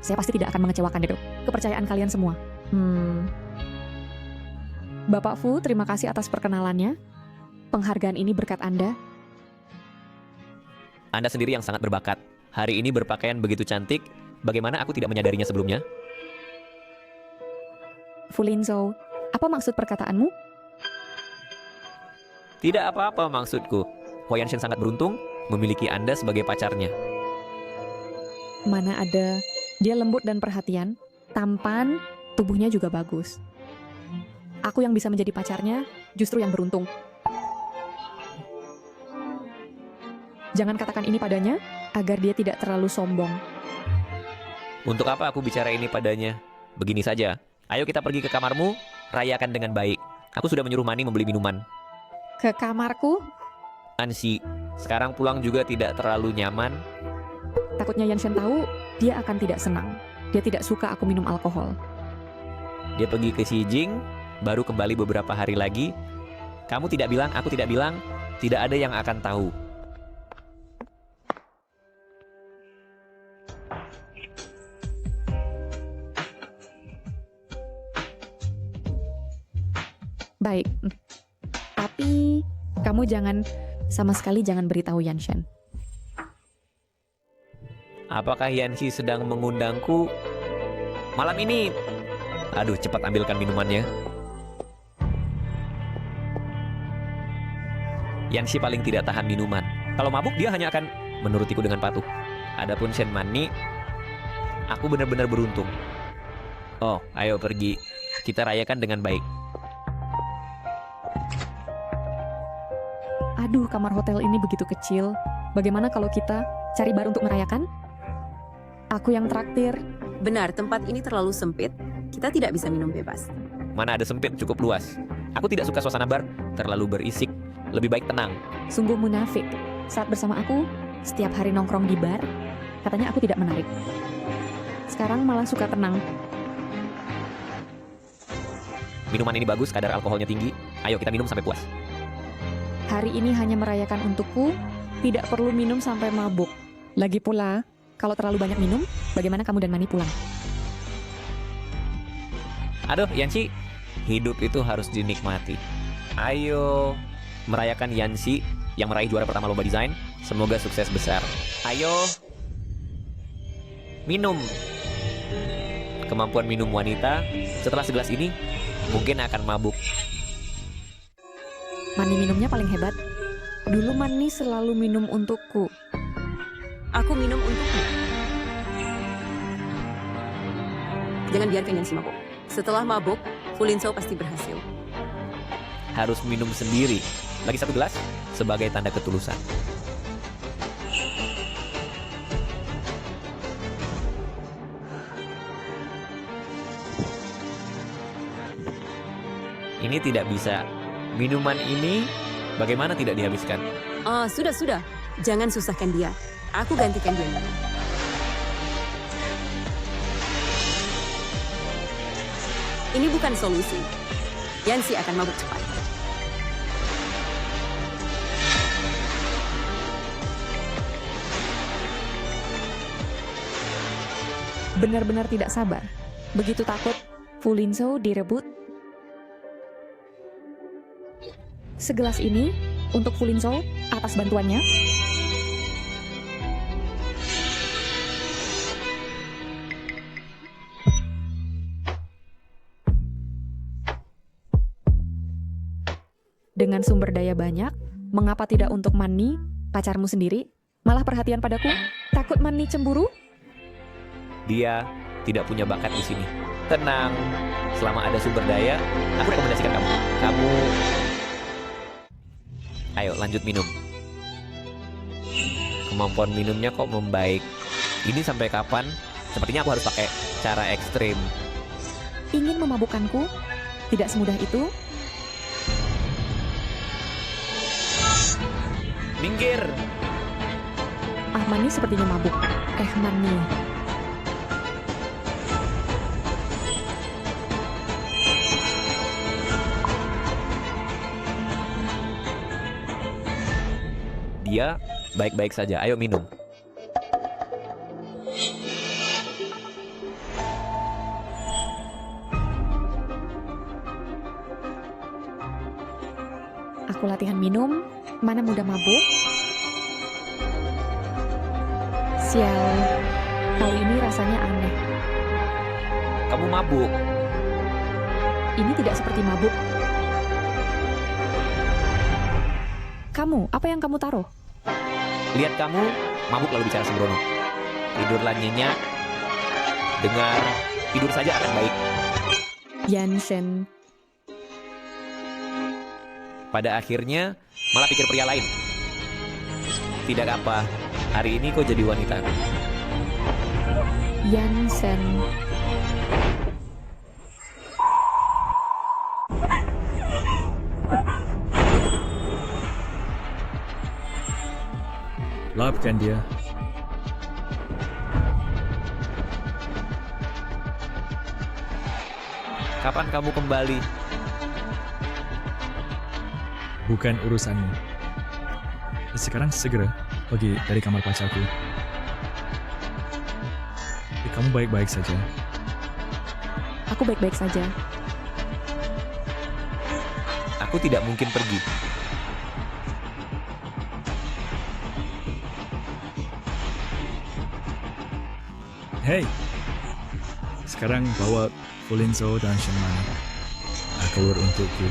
Saya pasti tidak akan mengecewakan itu. Kepercayaan kalian semua. Bapak Fu, terima kasih atas perkenalannya. Penghargaan ini berkat Anda. Anda sendiri yang sangat berbakat. Hari ini berpakaian begitu cantik, bagaimana aku tidak menyadarinya sebelumnya? Fu Linzhou, apa maksud perkataanmu? Tidak apa-apa maksudku. Huo Yanshen sangat beruntung memiliki Anda sebagai pacarnya. Mana ada, dia lembut dan perhatian, tampan, tubuhnya juga bagus. Aku yang bisa menjadi pacarnya, justru yang beruntung. Jangan katakan ini padanya, agar dia tidak terlalu sombong. Untuk apa aku bicara ini padanya? Begini saja, ayo kita pergi ke kamarmu, rayakan dengan baik. Aku sudah menyuruh Mani membeli minuman. Ke kamarku, Ansi, sekarang pulang juga tidak terlalu nyaman. takutnya Yanshen tahu, dia akan tidak senang. Dia tidak suka aku minum alkohol. Dia pergi ke Xijing, baru kembali beberapa hari lagi. Kamu tidak bilang, aku tidak bilang, tidak ada yang akan tahu. Baik. Tapi kamu sama sekali jangan beritahu Yanshen. Apakah Yanxi sedang mengundangku malam ini? Aduh, cepat ambilkan minumannya. Yanxi paling tidak tahan minuman. Kalau mabuk dia hanya akan menurutiku dengan patuh. Adapun Shen Mani, aku benar-benar beruntung. Oh, ayo pergi. Kita rayakan dengan baik. Aduh, kamar hotel ini begitu kecil. Bagaimana kalau kita cari bar untuk merayakan? Aku yang traktir. Benar, tempat ini terlalu sempit. Kita tidak bisa minum bebas. Mana ada sempit, cukup luas. Aku tidak suka suasana bar, terlalu berisik. Lebih baik tenang. Sungguh munafik. Saat bersama aku, setiap hari nongkrong di bar, katanya aku tidak menarik. Sekarang malah suka tenang. Minuman ini bagus, kadar alkoholnya tinggi. Ayo kita minum sampai puas. Hari ini hanya merayakan untukku, tidak perlu minum sampai mabuk. Lagi pula, kalau terlalu banyak minum, bagaimana kamu dan Mani pulang? Aduh, Yanxi, hidup itu harus dinikmati. Ayo merayakan Yanxi yang meraih juara pertama lomba desain. Semoga sukses besar. Ayo minum. Kemampuan minum wanita setelah segelas ini mungkin akan mabuk. Mani minumnya paling hebat. Dulu Mani selalu minum untukku. Aku minum untukmu. Jangan biarkan Yanxi mabuk. Setelah mabuk, Fulinso pasti berhasil. Harus minum sendiri. Lagi satu gelas sebagai tanda ketulusan. Ini tidak bisa. Minuman ini bagaimana tidak dihabiskan? Sudah. Jangan susahkan dia. Aku gantikan dia minum. Ini bukan solusi. Yanxi akan mabuk cepat. Benar-benar tidak sabar. Begitu takut Fulinso direbut. Segelas ini untuk Fulinso atas bantuannya. Dengan sumber daya banyak, mengapa tidak untuk Mani, pacarmu sendiri? Malah perhatian padaku? Takut Mani cemburu? Dia tidak punya bakat di sini. Tenang, selama ada sumber daya, aku rekomendasikan kamu. Ayo lanjut minum. Kemampuan minumnya kok membaik. Ini sampai kapan? Sepertinya aku harus pakai cara ekstrim. Ingin memabukkanku? Tidak semudah itu. Minggir! Mani sepertinya mabuk. Mani. Dia baik-baik saja. Ayo minum. Aku latihan minum, mana mudah mabuk. Sial, kali ini rasanya aneh. Kamu mabuk. Ini tidak seperti mabuk. Kamu, apa yang kamu taruh? Lihat kamu, mabuk lalu bicara sembrono. Tidurlah nyenyak. Dengar, tidur saja akan baik. Yanshen. Pada akhirnya, malah pikir pria lain. Tidak apa, hari ini kau jadi wanitaku. Yansen. Maafkan dia. Kapan kamu kembali? Bukan urusanmu. Sekarang segera pergi dari kamar pacarku. Kamu baik-baik saja. Aku baik-baik saja. Aku tidak mungkin pergi. Hei, sekarang bawa Fulinzo dan Shenmai keluar untukku.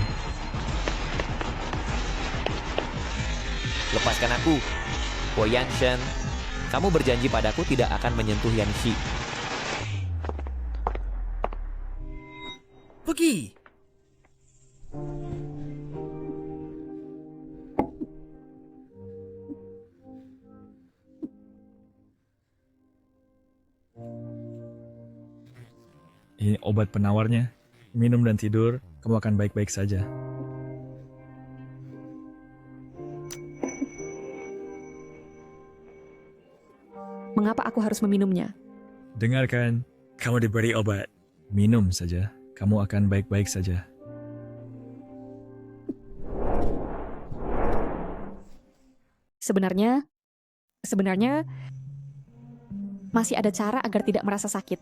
Lepaskan aku. Huo Yanshen, kamu berjanji padaku tidak akan menyentuh Yanxi. Pergi! Ini obat penawarnya. Minum dan tidur, kamu akan baik-baik saja. Mengapa aku harus meminumnya? Dengarkan, kamu diberi obat. Minum saja, kamu akan baik-baik saja. Sebenarnya masih ada cara agar tidak merasa sakit.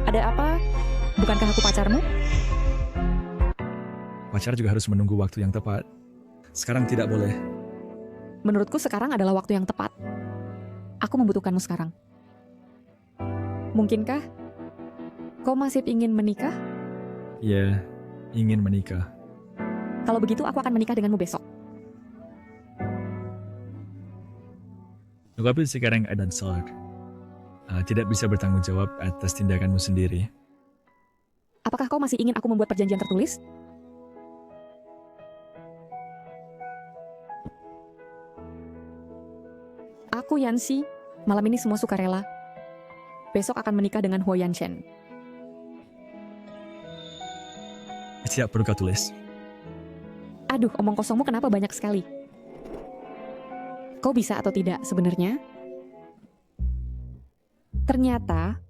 Ada apa? Bukankah aku pacarmu? Pacar juga harus menunggu waktu yang tepat. Sekarang tidak boleh. Menurutku sekarang adalah waktu yang tepat. Aku membutuhkanmu sekarang. Mungkinkah kau masih ingin menikah? Ya, ingin menikah. Kalau begitu aku akan menikah denganmu besok. Tetapi sekarang Adan salah. Tidak bisa bertanggung jawab atas tindakanmu sendiri. Apakah kau masih ingin aku membuat perjanjian tertulis? Aku Yanxi, malam ini semua sukarela. Besok akan menikah dengan Huo Yanshen. Tidak perlu kau tulis. Aduh, omong kosongmu kenapa banyak sekali? Kau bisa atau tidak sebenarnya? Ternyata,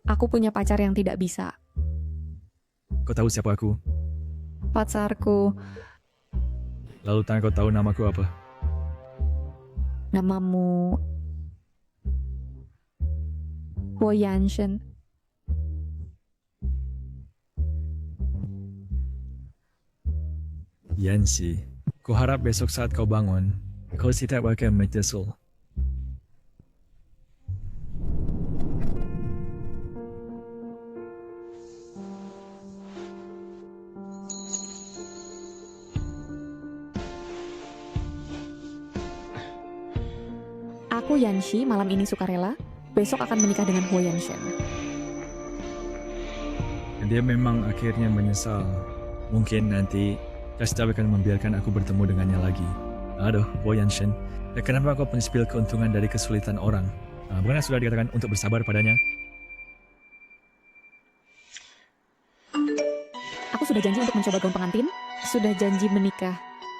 aku punya pacar yang tidak bisa. Kau tahu siapa aku? Pacarku, Lalu tanya kau tahu namaku apa? namamu Huo Yanshen. Yanxi. Kuharap besok saat kau bangun, kau tidak akan menyesal. Aku Yanxi malam ini sukarela, besok akan menikah dengan Huo Yanshen. Dia memang akhirnya menyesal. Mungkin nanti Kastab akan membiarkan aku bertemu dengannya lagi. Aduh, Huo Yanshen. Kenapa kau penspil keuntungan dari kesulitan orang? Bukannya sudah dikatakan untuk bersabar padanya? Aku sudah janji untuk mencoba gaun pengantin, sudah janji menikah,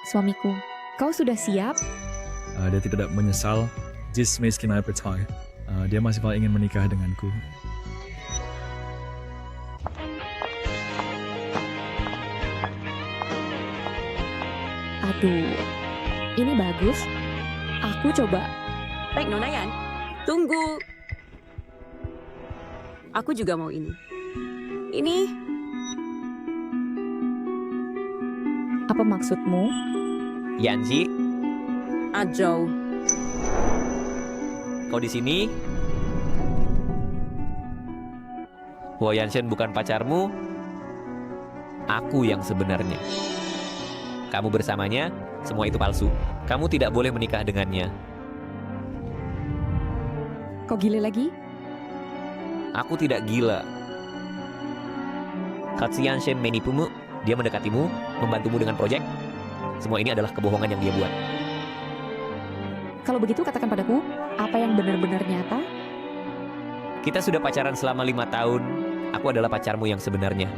suamiku. Kau sudah siap? Dia tidak menyesal. Just miskin appetite. Dia masih paling ingin menikah denganku. Aduh, ini bagus. Aku coba. Baik, Nona Yan. Tunggu. Aku juga mau ini. Ini Apa maksudmu? Yanxi, Ajou. kau di sini? Huo Yanshen bukan pacarmu. Aku yang sebenarnya. Kamu bersamanya Semua itu palsu. Kamu tidak boleh menikah dengannya. Kau gile lagi? Aku tidak gila. Katsian Shen menipumu, dia mendekatimu, membantumu dengan proyek. Semua ini adalah kebohongan yang dia buat. Kalau begitu katakan padaku, apa yang benar-benar nyata? Kita sudah pacaran selama 5 tahun. Aku adalah pacarmu yang sebenarnya.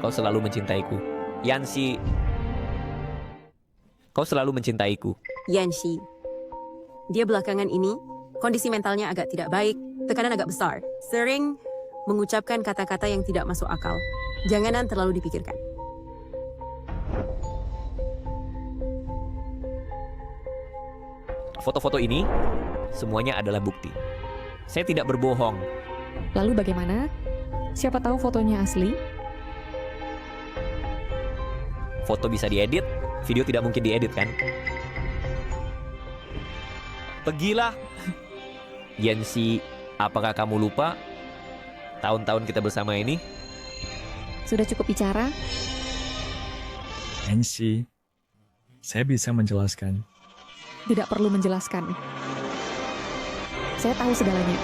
Kau selalu mencintaiku. Yanxi, kau selalu mencintaiku. Yanxi. Dia belakangan ini, kondisi mentalnya agak tidak baik, tekanan agak besar. Sering mengucapkan kata-kata yang tidak masuk akal. Janganan terlalu dipikirkan. Foto-foto ini, semuanya adalah bukti. Saya tidak berbohong. Lalu bagaimana? Siapa tahu fotonya asli? Foto bisa diedit, video tidak mungkin diedit kan? Pergilah. Yanxi, apakah kamu lupa tahun-tahun kita bersama ini? Sudah cukup bicara? Yanxi, saya bisa menjelaskan. Tidak perlu menjelaskan. Saya tahu segalanya.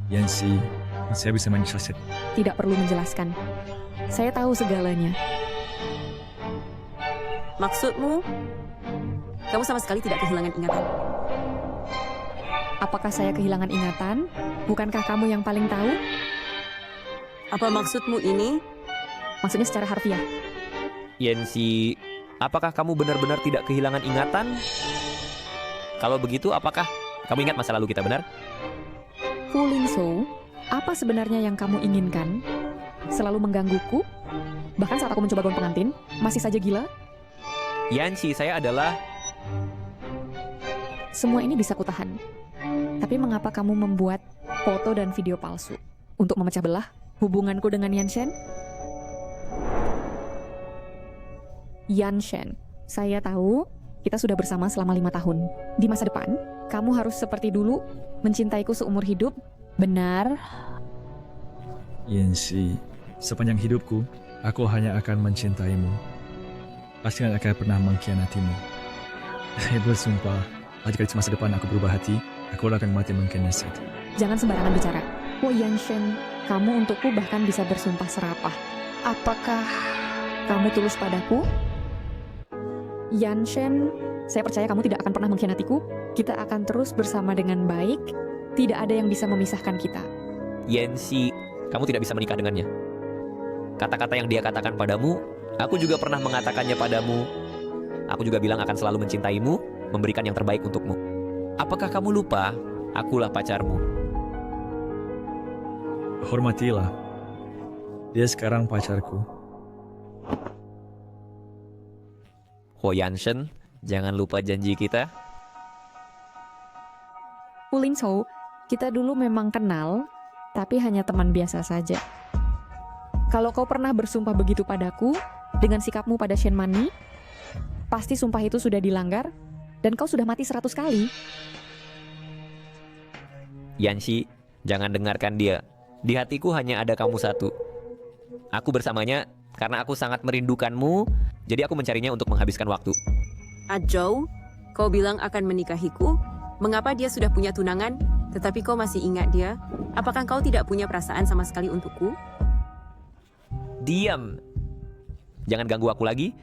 Yanxi, saya bisa menjelaskan. Tidak perlu menjelaskan. Saya tahu segalanya. Maksudmu, kamu sama sekali tidak kehilangan ingatan. Apakah saya kehilangan ingatan? Bukankah kamu yang paling tahu? Apa maksudmu ini? Maksudnya secara harfiah. Yanxi, apakah kamu benar-benar tidak kehilangan ingatan? Kalau begitu, apakah kamu ingat masa lalu kita benar? Fu Lingzhou, apa sebenarnya yang kamu inginkan? Selalu menggangguku? Bahkan saat aku mencoba gaun pengantin, masih saja gila? Yanxi, saya adalah... Semua ini bisa kutahan. Tapi mengapa kamu membuat foto dan video palsu? Untuk memecah belah hubunganku dengan Yanshen? Yanshen, saya tahu kita sudah bersama selama 5 tahun. Di masa depan, kamu harus seperti dulu, mencintaiku seumur hidup. Benar? Yanxi, sepanjang hidupku, aku hanya akan mencintaimu. Pasti tidak akan pernah mengkhianatimu. Saya bersumpah, jika di masa depan aku berubah hati, aku akan mati mengkhianati. Jangan sembarangan bicara. Oh Yanshen, kamu untukku bahkan bisa bersumpah serapah. Apakah kamu tulus padaku? Yanshen, saya percaya kamu tidak akan pernah mengkhianatiku. Kita akan terus bersama dengan baik. Tidak ada yang bisa memisahkan kita. Yanxi, kamu tidak bisa menikah dengannya. Kata-kata yang dia katakan padamu, aku juga pernah mengatakannya padamu. Aku juga bilang akan selalu mencintaimu, memberikan yang terbaik untukmu. Apakah kamu lupa? Akulah pacarmu. Hormatilah. Dia sekarang pacarku. Ho Yanshen, jangan lupa janji kita. Fu Lingzhou, kita dulu memang kenal, tapi hanya teman biasa saja. Kalau kau pernah bersumpah begitu padaku, dengan sikapmu pada Shen Mani, pasti sumpah itu sudah dilanggar, dan kau sudah mati 100 kali. Yanxi, jangan dengarkan dia. Di hatiku hanya ada kamu satu. Aku bersamanya karena aku sangat merindukanmu, jadi aku mencarinya untuk menghabiskan waktu. Ajou, kau bilang akan menikahiku? Mengapa dia sudah punya tunangan, tetapi kau masih ingat dia? Apakah kau tidak punya perasaan sama sekali untukku? Diam. Jangan ganggu aku lagi,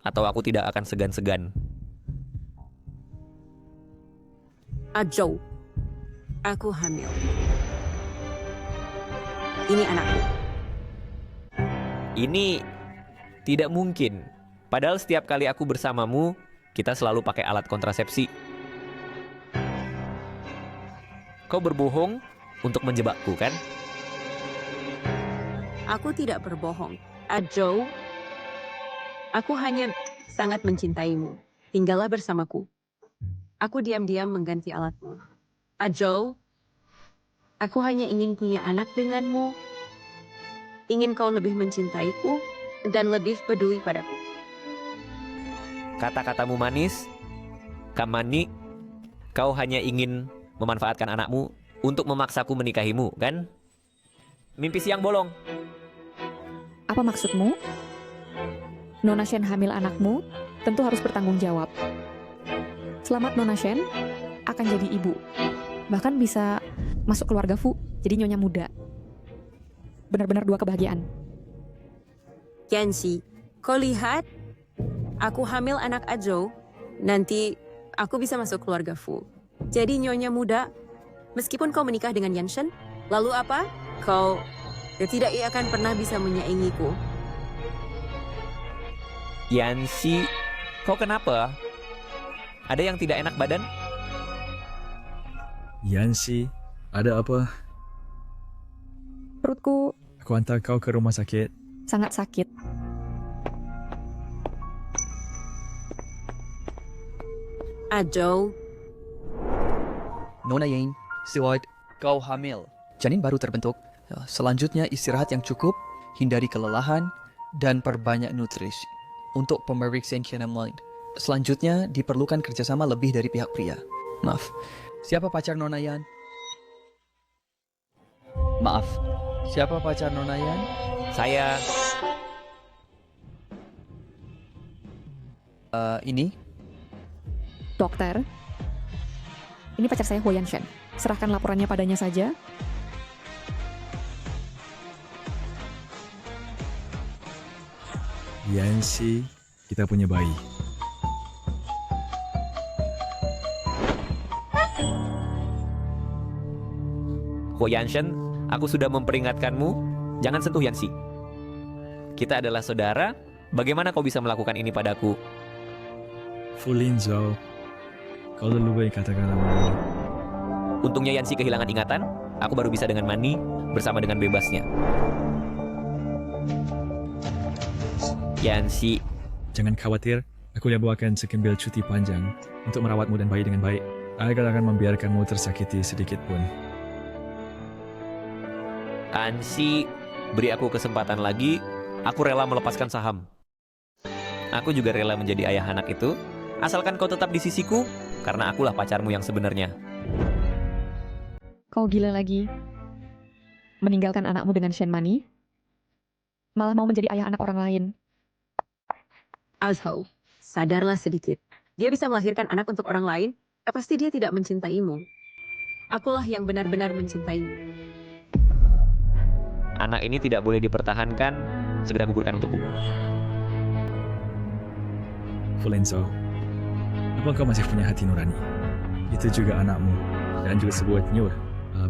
atau aku tidak akan segan-segan. Ajou, aku hamil. Ini anakku. Ini tidak mungkin. Padahal setiap kali aku bersamamu, kita selalu pakai alat kontrasepsi. Kau berbohong untuk menjebakku, kan? Aku tidak berbohong. Ajou, aku hanya sangat mencintaimu. Tinggallah bersamaku. Aku diam-diam mengganti alatmu. Ajou, aku hanya ingin punya anak denganmu. Ingin kau lebih mencintaiku dan lebih peduli padaku. Kata-katamu manis, Kamani, kau hanya ingin memanfaatkan anakmu untuk memaksaku menikahimu, kan? Mimpi siang bolong. Apa maksudmu? Nona Shen hamil anakmu, tentu harus bertanggung jawab. Selamat Nona Shen, akan jadi ibu. Bahkan bisa masuk keluarga Fu, jadi nyonya muda. Benar-benar dua kebahagiaan. Yanxi, kau lihat? Aku hamil anak Ajo. Nanti aku bisa masuk keluarga Fu. Jadi nyonya muda, meskipun kau menikah dengan Yanshen, lalu apa? Kau tidak akan pernah bisa menyaingiku. Yanxi, kau kenapa? Ada yang tidak enak badan? Yanxi, ada apa? Perutku Aku hantar kau ke rumah sakit. sangat sakit. Ajo, Nona Yang, Steward, kau hamil. Janin baru terbentuk. Selanjutnya istirahat yang cukup, hindari kelelahan, dan perbanyak nutrisi untuk pemeriksaan kenamin. Selanjutnya diperlukan kerjasama lebih dari pihak pria. Maaf, siapa pacar Nona Yan? Maaf, siapa pacar Nona Yan? Saya... Ini? Dokter, ini pacar saya Ho Yanshen. Serahkan laporannya padanya saja. Yanxi, kita punya bayi. Ho Yanshen, aku sudah memperingatkanmu, jangan sentuh Yanxi. Kita adalah saudara, bagaimana kau bisa melakukan ini padaku? Fulin Zhou, kau lebih baik katakan nama. Untungnya Yanxi kehilangan ingatan, aku baru bisa dengan Mani bersama dengan bebasnya. Yanxi, Jangan khawatir, aku bawakan sekembil cuti panjang untuk merawatmu dan bayi dengan baik. Aku akan membiarkanmu tersakiti sedikit pun. Ansi, beri aku kesempatan lagi, aku rela melepaskan saham. Aku juga rela menjadi ayah anak itu, asalkan kau tetap di sisiku, karena akulah pacarmu yang sebenarnya. Kau gila lagi. Meninggalkan anakmu dengan Shen Mani, malah mau menjadi ayah anak orang lain. Azhou, sadarlah sedikit. Dia bisa melahirkan anak untuk orang lain, pasti dia tidak mencintaimu. Akulah yang benar-benar mencintaimu. Anak ini tidak boleh dipertahankan, segera gugurkan untukku. Fulin Zhou, apa kau masih punya hati nurani? Itu juga anakmu, dan juga sebuah nyuruh.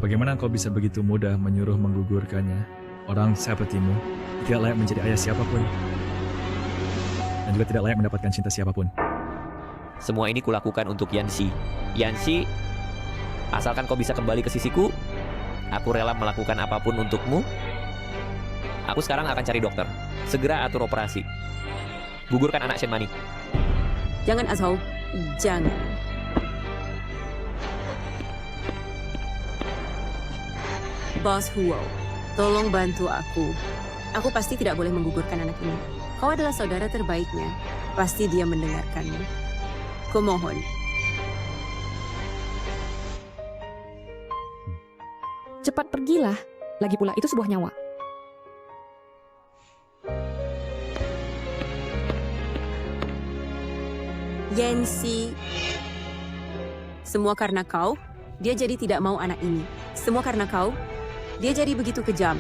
Bagaimana kau bisa begitu mudah menyuruh menggugurkannya? Orang sepertimu tidak layak menjadi ayah siapapun, dan juga tidak layak mendapatkan cinta siapapun. Semua ini kulakukan untuk Yanxi. Yanxi, asalkan kau bisa kembali ke sisiku, aku rela melakukan apapun untukmu. Aku sekarang akan cari dokter. Segera atur operasi. Gugurkan anak Shen Mani. Jangan Azhou, jangan. Bos Huo, tolong bantu aku. Aku pasti tidak boleh menggugurkan anak ini. Kau adalah saudara terbaiknya. Pasti dia mendengarkanmu. Kumohon. Cepat pergilah. Lagi pula itu sebuah nyawa. Yanxi, semua karena kau, dia jadi tidak mau anak ini. Semua karena kau, dia jadi begitu kejam.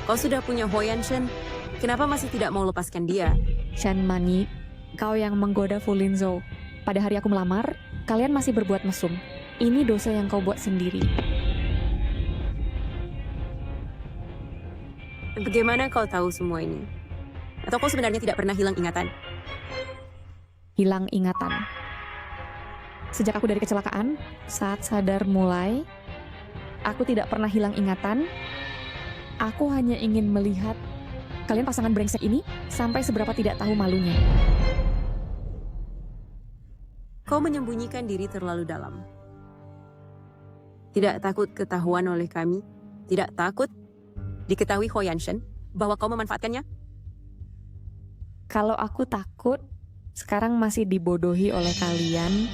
Kau sudah punya Ho Yanshen, kenapa masih tidak mau lepaskan dia? Shen Mani, kau yang menggoda Fulin Zhou. Pada hari aku melamar, kalian masih berbuat mesum. Ini dosa yang kau buat sendiri. Bagaimana kau tahu semua ini? Atau kau sebenarnya tidak pernah hilang ingatan? Hilang ingatan. Sejak aku dari kecelakaan, saat sadar mulai, aku tidak pernah hilang ingatan. Aku hanya ingin melihat kalian pasangan brengsek ini sampai seberapa tidak tahu malunya. Kau menyembunyikan diri terlalu dalam. Tidak takut ketahuan oleh kami? Tidak takut diketahui Ho Yanshen bahwa kau memanfaatkannya? Kalau aku takut, sekarang masih dibodohi oleh kalian.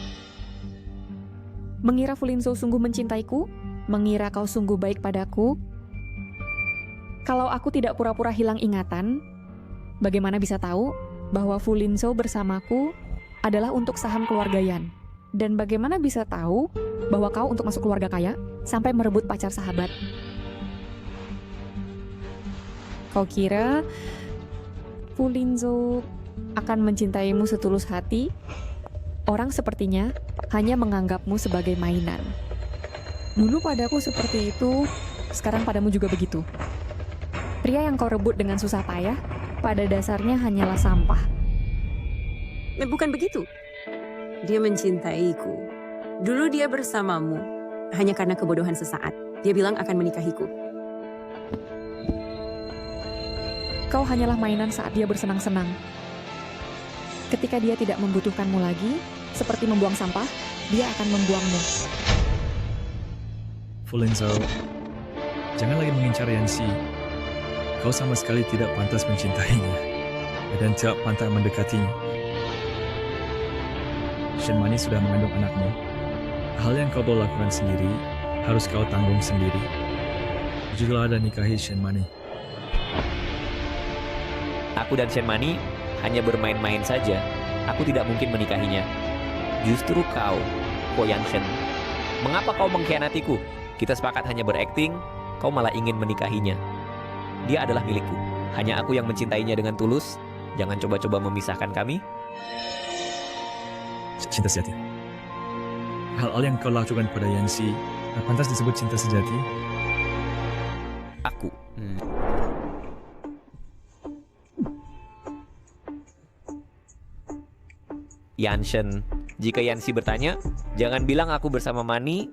Mengira Fulin Zhou sungguh mencintaiku? Mengira kau sungguh baik padaku? Kalau aku tidak pura-pura hilang ingatan, bagaimana bisa tahu bahwa Fulinso bersamaku adalah untuk saham keluarga Yan. Dan bagaimana bisa tahu bahwa kau untuk masuk keluarga kaya sampai merebut pacar sahabat? Kau kira Fulinso akan mencintaimu setulus hati? Orang sepertinya hanya menganggapmu sebagai mainan. Dulu padaku seperti itu, sekarang padamu juga begitu. Pria yang kau rebut dengan susah payah, pada dasarnya hanyalah sampah. Bukan begitu. Dia mencintaiku. Dulu dia bersamamu, hanya karena kebodohan sesaat. Dia bilang akan menikahiku. Kau hanyalah mainan saat dia bersenang-senang. Ketika dia tidak membutuhkanmu lagi, seperti membuang sampah, dia akan membuangmu. Fulinso, jangan lagi mengincar Yancy. Kau sama sekali tidak pantas mencintainya dan tidak pantas mendekatinya. Shenmani sudah mengandung anakmu. Hal yang kau boleh lakukan sendiri, harus kau tanggung sendiri. Jika ada nikahi Shenmani. Aku dan Shenmani hanya bermain-main saja. Aku tidak mungkin menikahinya. Justru kau, Ko Yanshen. Mengapa kau mengkhianatiku? Kita sepakat hanya berakting, kau malah ingin menikahinya. Dia adalah milikku. Hanya aku yang mencintainya dengan tulus. Jangan coba-coba memisahkan kami. Cinta sejati. Hal-hal yang kau lakukan pada Yancy, pantas disebut cinta sejati? Aku. Yanshen, jika Yancy bertanya, jangan bilang aku bersama Mani.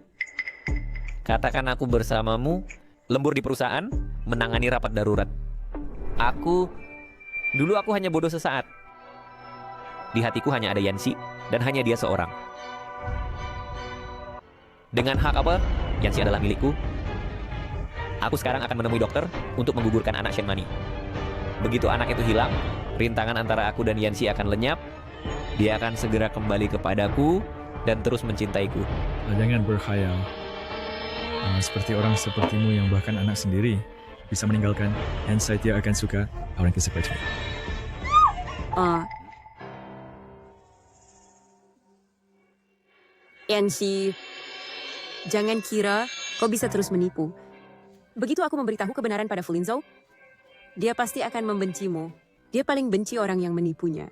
Katakan aku bersamamu, lembur di perusahaan, menangani rapat darurat. Dulu aku hanya bodoh sesaat. Di hatiku hanya ada Yancy, dan hanya dia seorang. Dengan hak apa? Yancy adalah milikku. Aku sekarang akan menemui dokter untuk menggugurkan anak Shenmani. Begitu anak itu hilang, rintangan antara aku dan Yancy akan lenyap. Dia akan segera kembali kepadaku dan terus mencintaiku. Jangan berkhayal. Seperti orang sepertimu yang bahkan anak sendiri bisa meninggalkan, dan saya tidak akan suka orang yang seperti itu. Yancy, jangan kira kau bisa terus menipu. Begitu aku memberitahu kebenaran pada Fulinso, dia pasti akan membencimu. Dia paling benci orang yang menipunya.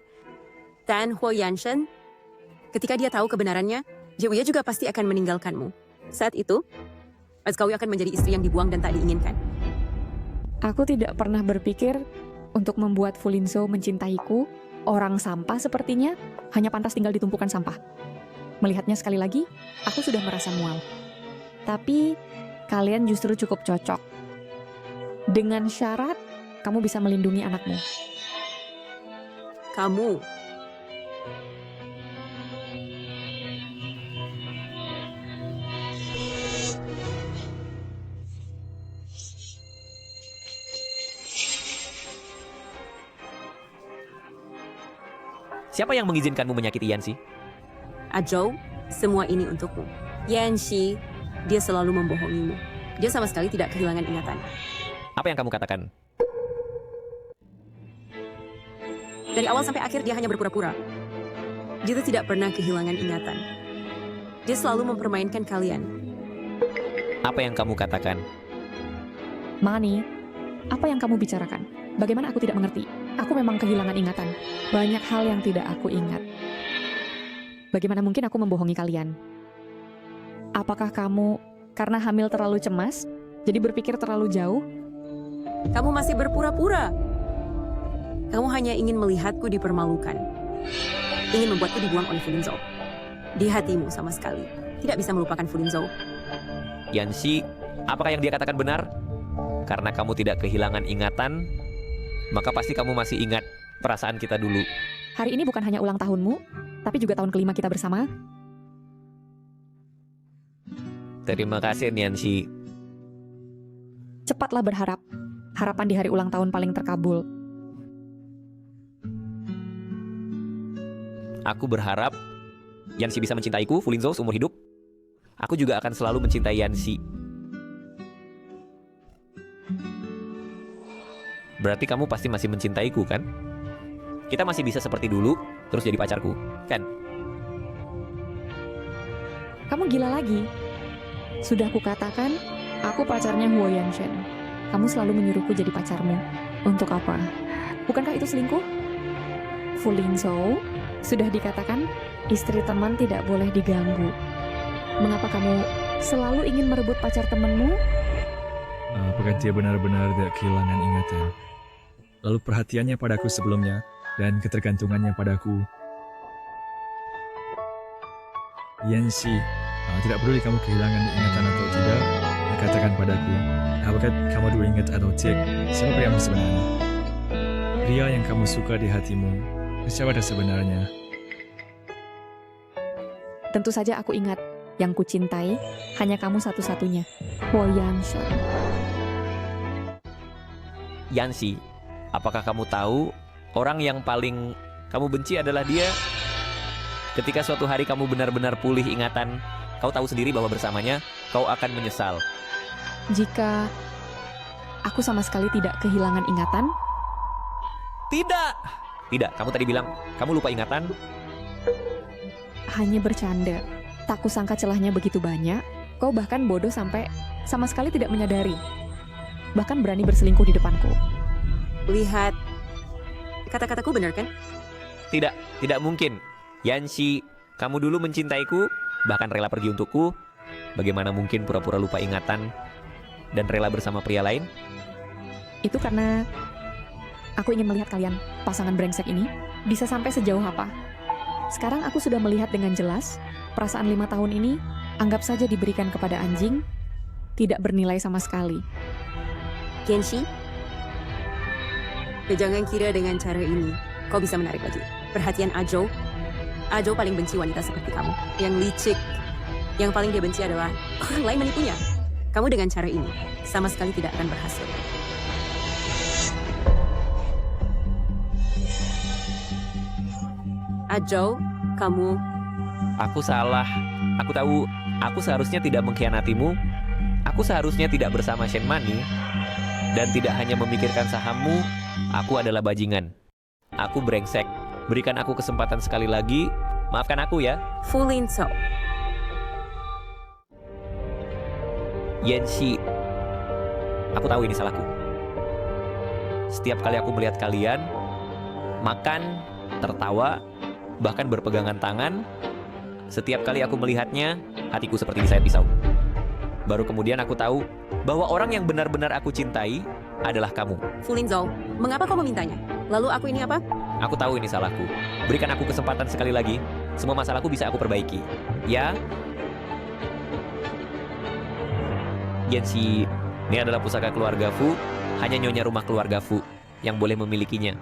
Tan Ho Yanshen, ketika dia tahu kebenarannya, dia juga pasti akan meninggalkanmu. Saat itu, kau akan menjadi istri yang dibuang dan tak diinginkan. Aku tidak pernah berpikir untuk membuat Fulinso mencintaiku. Orang sampah sepertinya hanya pantas tinggal di tumpukan sampah. Melihatnya sekali lagi, aku sudah merasa mual. Tapi kalian justru cukup cocok. Dengan syarat kamu bisa melindungi anakmu. Kamu Siapa yang mengizinkanmu menyakiti Yancy? Ajou, semua ini untukmu. Yancy, dia selalu membohongimu. Dia sama sekali tidak kehilangan ingatan. Apa yang kamu katakan? Dari awal sampai akhir dia hanya berpura-pura. Dia tidak pernah kehilangan ingatan. Dia selalu mempermainkan kalian. Apa yang kamu katakan? Mani, apa yang kamu bicarakan? Bagaimana aku tidak mengerti? Aku memang kehilangan ingatan. Banyak hal yang tidak aku ingat. Bagaimana mungkin aku membohongi kalian? Apakah kamu karena hamil terlalu cemas, jadi berpikir terlalu jauh? Kamu masih berpura-pura. Kamu hanya ingin melihatku dipermalukan. Ingin membuatku dibuang oleh Fulinso. Di hatimu sama sekali. Tidak bisa melupakan Fulinso. Yancy, apakah yang dia katakan benar? Karena kamu tidak kehilangan ingatan, maka pasti kamu masih ingat perasaan kita dulu. Hari ini bukan hanya ulang tahunmu, tapi juga tahun kelima kita bersama. Terima kasih, Yancy. Cepatlah berharap. Harapan di hari ulang tahun paling terkabul. Aku berharap Yancy bisa mencintaiku, Fulinso, seumur hidup. Aku juga akan selalu mencintai Yancy. Berarti kamu pasti masih mencintaiku, kan? kita masih bisa seperti dulu, terus jadi pacarku, kan? Kamu gila lagi. Sudah kukatakan, aku pacarnya Huo Yanshen. Kamu selalu menyuruhku jadi pacarmu. Untuk apa? Bukankah itu selingkuh? Fu Lingzhou, sudah dikatakan, istri teman tidak boleh diganggu. Mengapa kamu selalu ingin merebut pacar temanmu? Apakah dia benar-benar tidak kehilangan ingatan? Lalu perhatiannya padaku sebelumnya dan ketergantungannya padaku. Yanxi, tidak peduli kamu kehilangan ingatan atau tidak, katakan padaku, apakah kamu dulu ingat atau tidak siapa yang sebenarnya? Pria yang kamu suka di hatimu, siapa dia sebenarnya? Tentu saja aku ingat, yang kucintai hanya kamu satu-satunya, Huo Yanshen. Yanxi, apakah kamu tahu orang yang paling kamu benci adalah dia? Ketika suatu hari kamu benar-benar pulih ingatan, kau tahu sendiri bahwa bersamanya kau akan menyesal. Jika aku sama sekali tidak kehilangan ingatan, Tidak, kamu tadi bilang kamu lupa ingatan. hanya bercanda. Tak kusangka celahnya begitu banyak, kau bahkan bodoh sampai sama sekali tidak menyadari. Bahkan berani berselingkuh di depanku. Lihat, kata-kataku benar kan? Tidak mungkin. Yanxi, kamu dulu mencintaiku, bahkan rela pergi untukku. Bagaimana mungkin pura-pura lupa ingatan dan rela bersama pria lain? Itu karena aku ingin melihat kalian, pasangan brengsek ini, bisa sampai sejauh apa. Sekarang aku sudah melihat dengan jelas, perasaan 5 tahun ini, anggap saja diberikan kepada anjing, tidak bernilai sama sekali. Genshi, jangan kira dengan cara ini kau bisa menarik lagi perhatian Ajo. Ajo paling benci wanita seperti kamu, yang licik. Yang paling dia benci adalah orang lain menipunya. Kamu dengan cara ini sama sekali tidak akan berhasil. Ajo, kamu... Aku salah. Aku tahu, aku seharusnya tidak mengkhianatimu. Aku seharusnya tidak bersama Shen Mani. Dan tidak hanya memikirkan sahammu, aku adalah bajingan. Aku brengsek. Berikan aku kesempatan sekali lagi. Maafkan aku ya. Fu Lingzhou. Yanxi, aku tahu ini salahku. Setiap kali aku melihat kalian makan, tertawa, bahkan berpegangan tangan, setiap kali aku melihatnya, hatiku seperti disayat pisau. Baru kemudian aku tahu bahwa orang yang benar-benar aku cintai adalah kamu. Fu Lingzhou, mengapa kau memintanya? Lalu aku ini apa? Aku tahu ini salahku. Berikan aku kesempatan sekali lagi. Semua masalahku bisa aku perbaiki. Ya? Yanxi, ini adalah pusaka keluarga Fu. Hanya nyonya rumah keluarga Fu yang boleh memilikinya.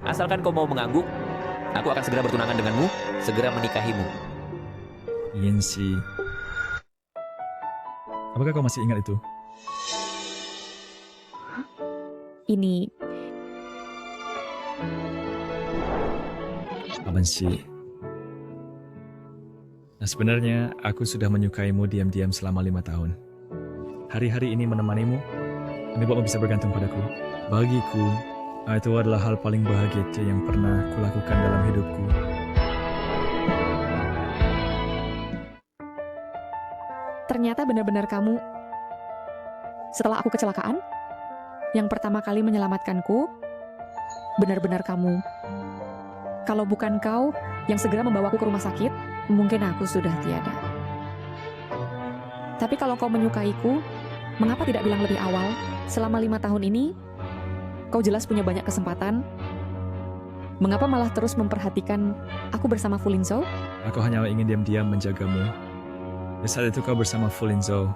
Asalkan kau mau mengangguk, aku akan segera bertunangan denganmu, segera menikahimu. Yanxi, apakah kau masih ingat itu? Ini Apaan sih? Nah, sebenarnya aku sudah menyukaimu diam-diam selama 5 tahun. Hari-hari ini menemanimu, membuatmu bisa bergantung padaku. Bagiku, itu adalah hal paling bahagia yang pernah kulakukan dalam hidupku. ternyata benar-benar kamu. Setelah aku kecelakaan, yang pertama kali menyelamatkanku, benar-benar kamu. Kalau bukan kau yang segera membawaku ke rumah sakit, mungkin aku sudah tiada. Tapi kalau kau menyukaiku, mengapa tidak bilang lebih awal? Selama 5 tahun ini, kau jelas punya banyak kesempatan. Mengapa malah terus memperhatikan aku bersama Fu Lingzhou? Aku hanya ingin diam-diam menjagamu. Di saat itu kau bersama Fu Lingzhou,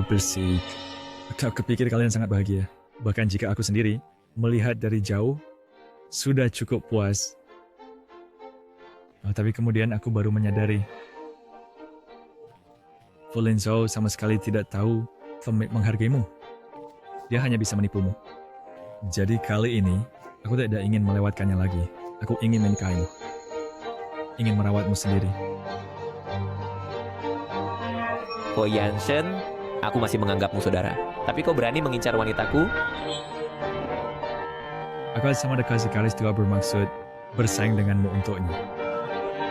bersih. Aku kepikir kalian sangat bahagia. Bahkan jika aku sendiri melihat dari jauh, sudah cukup puas. Tapi kemudian aku baru menyadari, Fu Lingzhou sama sekali tidak tahu menghargaimu. Dia hanya bisa menipumu. Jadi kali ini, aku tidak ingin melewatkannya lagi. Aku ingin menikahimu. Ingin merawatmu sendiri. Huo Yanshen, aku masih menganggapmu saudara. Tapi kau berani mengincar wanitaku? Aku Akal sama dekat sekali tidak bermaksud bersaing denganmu untuknya.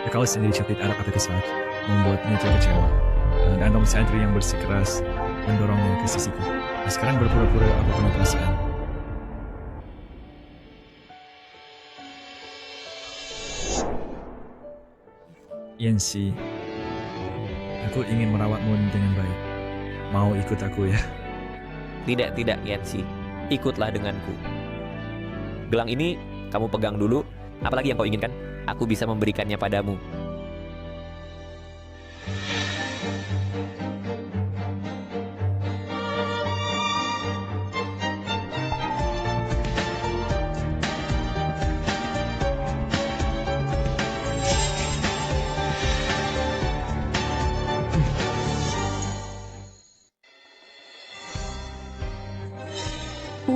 Akal sendiri cerita ada kata kesat, membuatnya terkecewa. Dan Tom Sentry yang bersikeras mendorongnya ke sisiku. Sekarang berpura-pura aku punya perasaan. Yancy, aku ingin merawatmu dengan baik. Mau ikut aku ya? Tidak, Yancy. Ikutlah denganku. Gelang ini kamu pegang dulu. Apalagi yang kau inginkan, aku bisa memberikannya padamu.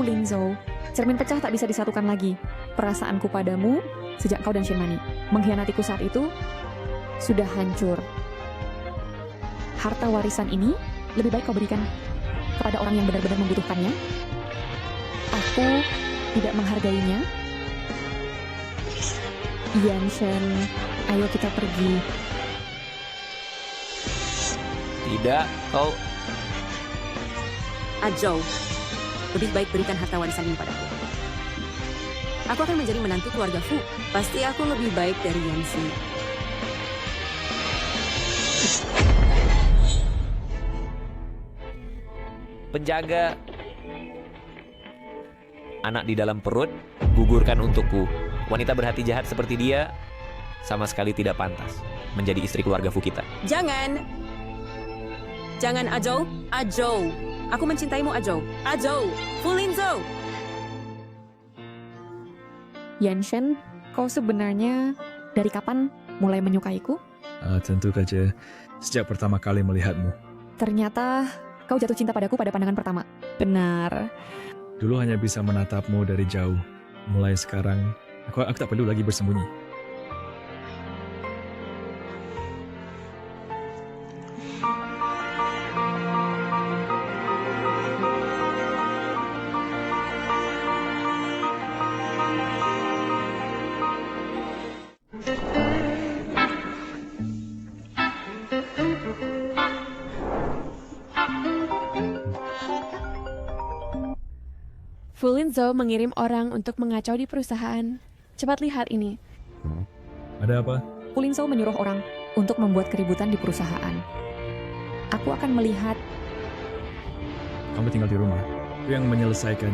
Linzhou, cermin pecah tak bisa disatukan lagi. Perasaanku padamu sejak kau dan Shinmani mengkhianatiku saat itu sudah hancur. Harta warisan ini lebih baik kau berikan kepada orang yang benar-benar membutuhkannya. Aku tidak menghargainya. Yanshen, ayo kita pergi. Tidak, kau... Ajou, lebih baik berikan harta warisan ini padaku. Aku akan menjadi menantu keluarga Fu. Pasti aku lebih baik dari Yancy. Penjaga anak di dalam perut, gugurkan untukku. Wanita berhati jahat seperti dia sama sekali tidak pantas menjadi istri keluarga Fu kita. Jangan Ajou. Ajou, aku mencintaimu Ajou. Ajou, Fu Linzhou. Yanshen, kau sebenarnya dari kapan mulai menyukaiku? Tentu saja sejak pertama kali melihatmu. Ternyata kau jatuh cinta padaku pada pandangan pertama. Benar. Dulu hanya bisa menatapmu dari jauh. Mulai sekarang, aku tak perlu lagi bersembunyi. Fu Linzhou mengirim orang untuk mengacau di perusahaan. Cepat lihat ini. Ada apa? Fu Linzhou menyuruh orang untuk membuat keributan di perusahaan. Aku akan melihat. Kamu tinggal di rumah. Aku yang menyelesaikan.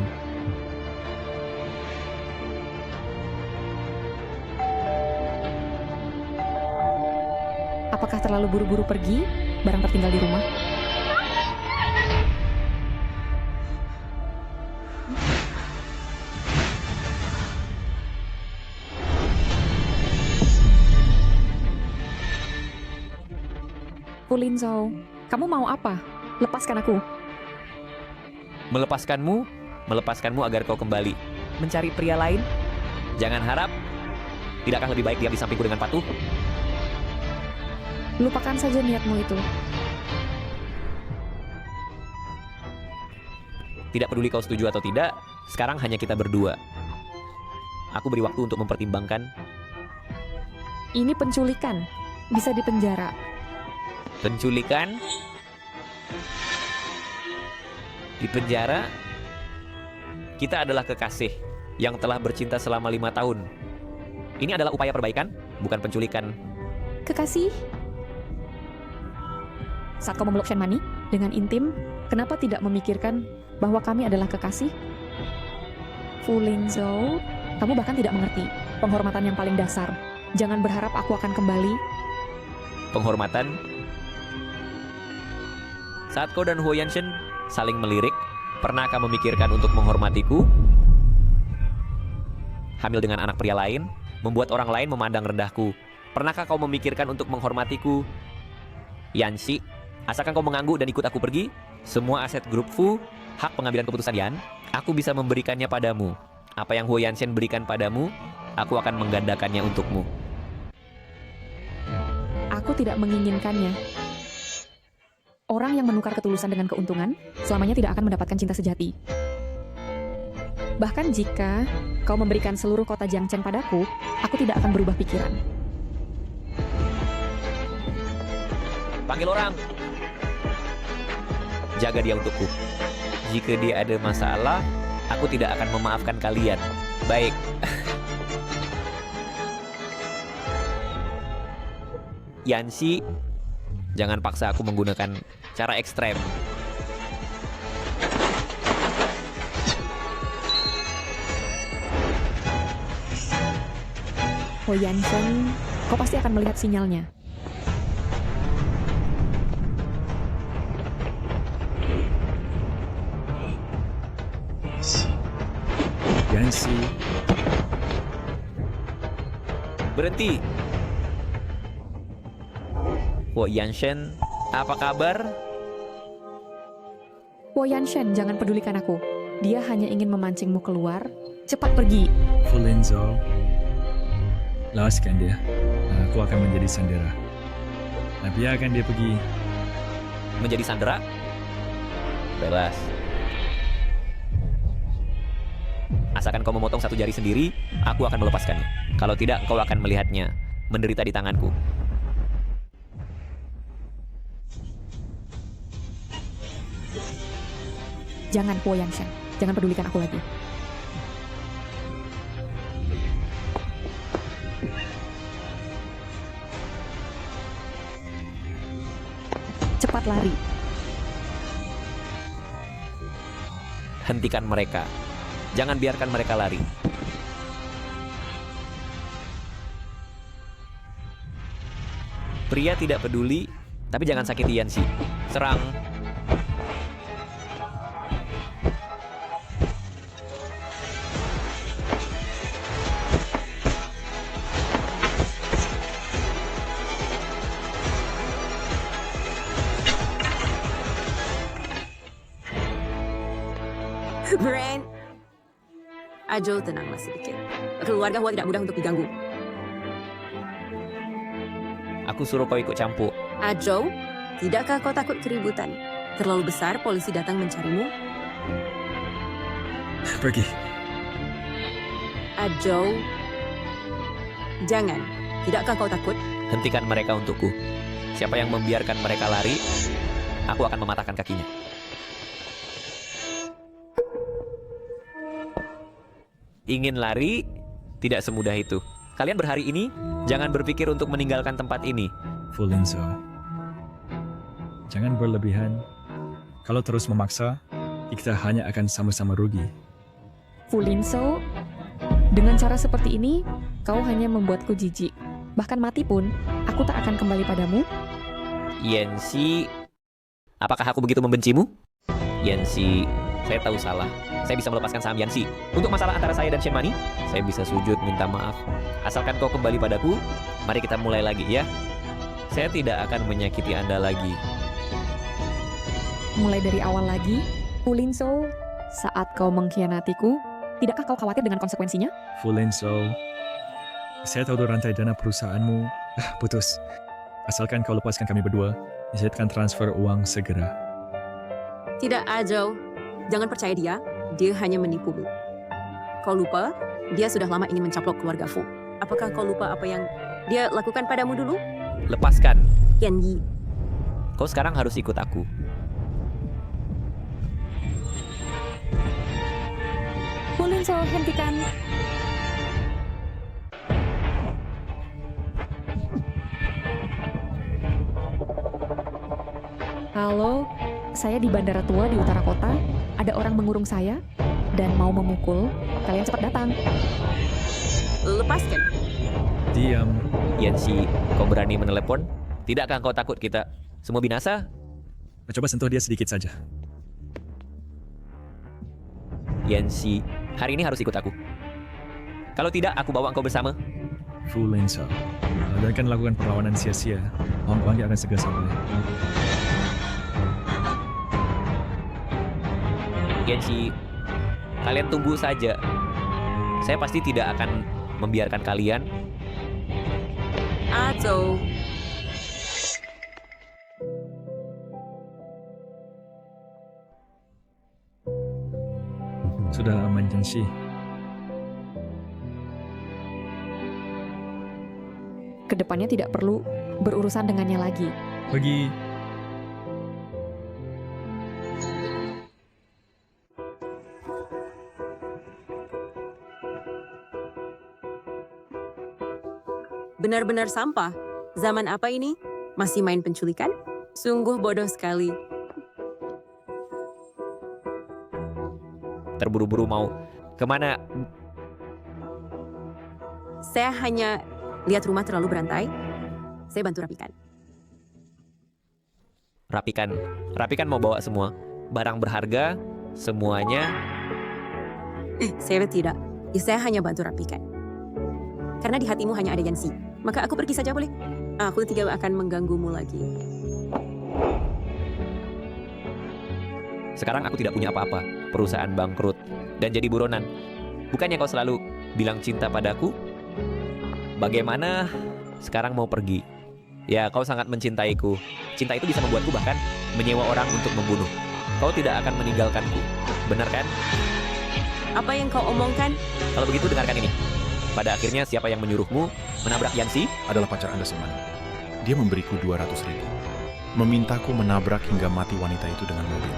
Apakah terlalu buru-buru pergi? Barang tertinggal di rumah. Fu Linzhou, kamu mau apa? Lepaskan aku. Melepaskanmu agar kau kembali mencari pria lain. Jangan harap. Tidakkah lebih baik diam di sampingku dengan patuh? Lupakan saja niatmu itu. Tidak peduli kau setuju atau tidak, sekarang hanya kita berdua. Aku beri waktu untuk mempertimbangkan. Ini penculikan. Bisa dipenjara. Penculikan? Di penjara? Kita adalah kekasih yang telah bercinta selama 5 tahun. Ini adalah upaya perbaikan, bukan penculikan. Kekasih? Saat kau memeluk Shenmani dengan intim, kenapa tidak memikirkan bahwa kami adalah kekasih? Fu Linzhou, kamu bahkan tidak mengerti penghormatan yang paling dasar. Jangan berharap aku akan kembali. Penghormatan? Saat kau dan Huo Yanshen saling melirik, pernahkah memikirkan untuk menghormatiku? Hamil dengan anak pria lain, membuat orang lain memandang rendahku. Pernahkah kau memikirkan untuk menghormatiku? Yancy, asalkan kau mengangguk dan ikut aku pergi, semua aset grup Fu, hak pengambilan keputusan Yan, aku bisa memberikannya padamu. Apa yang Huo Yanshen berikan padamu, aku akan menggandakannya untukmu. Aku tidak menginginkannya. Orang yang menukar ketulusan dengan keuntungan, selamanya tidak akan mendapatkan cinta sejati. Bahkan jika kau memberikan seluruh kota Jiangchen padaku, aku tidak akan berubah pikiran. Panggil orang. Jaga dia untukku. Jika dia ada masalah, aku tidak akan memaafkan kalian. Baik. Yanxi, jangan paksa aku menggunakan cara ekstrem. Ho Yanshen, kau pasti akan melihat sinyalnya. Yanxi, Berhenti. Wo Yanshen, apa kabar? Ho Yanshen, jangan pedulikan aku. Dia hanya ingin memancingmu keluar. Cepat pergi. Fu Lingzhou, lepaskan dia. Aku akan menjadi sandera. Biarkan dia pergi. Menjadi sandera? Bebas. Asalkan kau memotong satu jari sendiri, aku akan melepaskannya. Kalau tidak, kau akan melihatnya menderita di tanganku. Jangan, Ho Yanshen. Jangan pedulikan aku lagi. Cepat lari. Hentikan mereka. Jangan biarkan mereka lari. Pria tidak peduli, tapi jangan sakiti Yanxi. Serang. Brand. Ajo, tenanglah sedikit. Keluarga Hua tidak mudah untuk diganggu. Aku suruh kau ikut campur. Ajo, tidakkah kau takut keributan? Terlalu besar polisi datang mencarimu? Pergi. Ajo, jangan. Tidakkah kau takut? Hentikan mereka untukku. Siapa yang membiarkan mereka lari, aku akan mematahkan kakinya. Ingin lari, tidak semudah itu. Kalian berhari ini, jangan berpikir untuk meninggalkan tempat ini. Fu Lingzhou, jangan berlebihan. Kalau terus memaksa, kita hanya akan sama-sama rugi. Fu Lingzhou, dengan cara seperti ini, kau hanya membuatku jijik. Bahkan mati pun, aku tak akan kembali padamu. Yanxi, apakah aku begitu membencimu? Yanxi, saya tahu salah. Saya bisa melepaskan saham Yanxi. Untuk masalah antara saya dan Shen Mani, saya bisa sujud minta maaf. Asalkan kau kembali padaku, mari kita mulai lagi ya. Saya tidak akan menyakiti Anda lagi. Mulai dari awal lagi, Fu Lingzhou, saat kau mengkhianatiku, tidakkah kau khawatir dengan konsekuensinya? Fu Lingzhou, saya tahu rantai dana perusahaanmu putus. Asalkan kau lepaskan kami berdua, saya akan transfer uang segera. Tidak, Ajo. Jangan percaya dia. Dia hanya menipumu. Kau lupa, dia sudah lama ingin mencaplok keluarga Fu. Apakah kau lupa apa yang dia lakukan padamu dulu? Lepaskan. Yan Yi. Kau sekarang harus ikut aku. Fu Lingzhou, hentikan. Halo, saya di bandara tua di utara kota. Ada orang mengurung saya dan mau memukul. Kalian cepat datang. Lepaskan. Diam. Yanxi, kau berani menelepon? Tidakkah kau takut kita semua binasa? Coba sentuh dia sedikit saja. Yanxi, hari ini harus ikut aku. Kalau tidak, aku bawa engkau bersama. Fu Lingzhou, jangan lakukan perlawanan sia-sia. Hong Kong akan segera sampai. Yanxi, kalian tunggu saja. Saya pasti tidak akan membiarkan kalian. Ajo. sudah aman, Jansi. Kedepannya tidak perlu berurusan dengannya lagi. Pergi. Benar-benar sampah. Zaman apa ini? Masih main penculikan? Sungguh bodoh sekali. Terburu-buru mau kemana? Saya hanya lihat rumah terlalu berantai. Saya bantu rapikan. Rapikan mau bawa semua. Barang berharga, semuanya. Saya tidak. Saya hanya bantu rapikan. Karena di hatimu hanya ada Yansi. Maka aku pergi saja boleh? Aku tidak akan mengganggumu lagi. Sekarang aku tidak punya apa-apa. Perusahaan bangkrut dan jadi buronan. Bukannya kau selalu bilang cinta padaku? Bagaimana sekarang mau pergi? Ya, kau sangat mencintaiku. Cinta itu bisa membuatku bahkan menyewa orang untuk membunuh. Kau tidak akan meninggalkanku. Benar kan? Apa yang kau omongkan? Kalau begitu dengarkan ini. Pada akhirnya siapa yang menyuruhmu menabrak Yansi? Adalah pacar Anda Semani. Dia memberiku 200.000. Memintaku menabrak hingga mati wanita itu dengan mobil.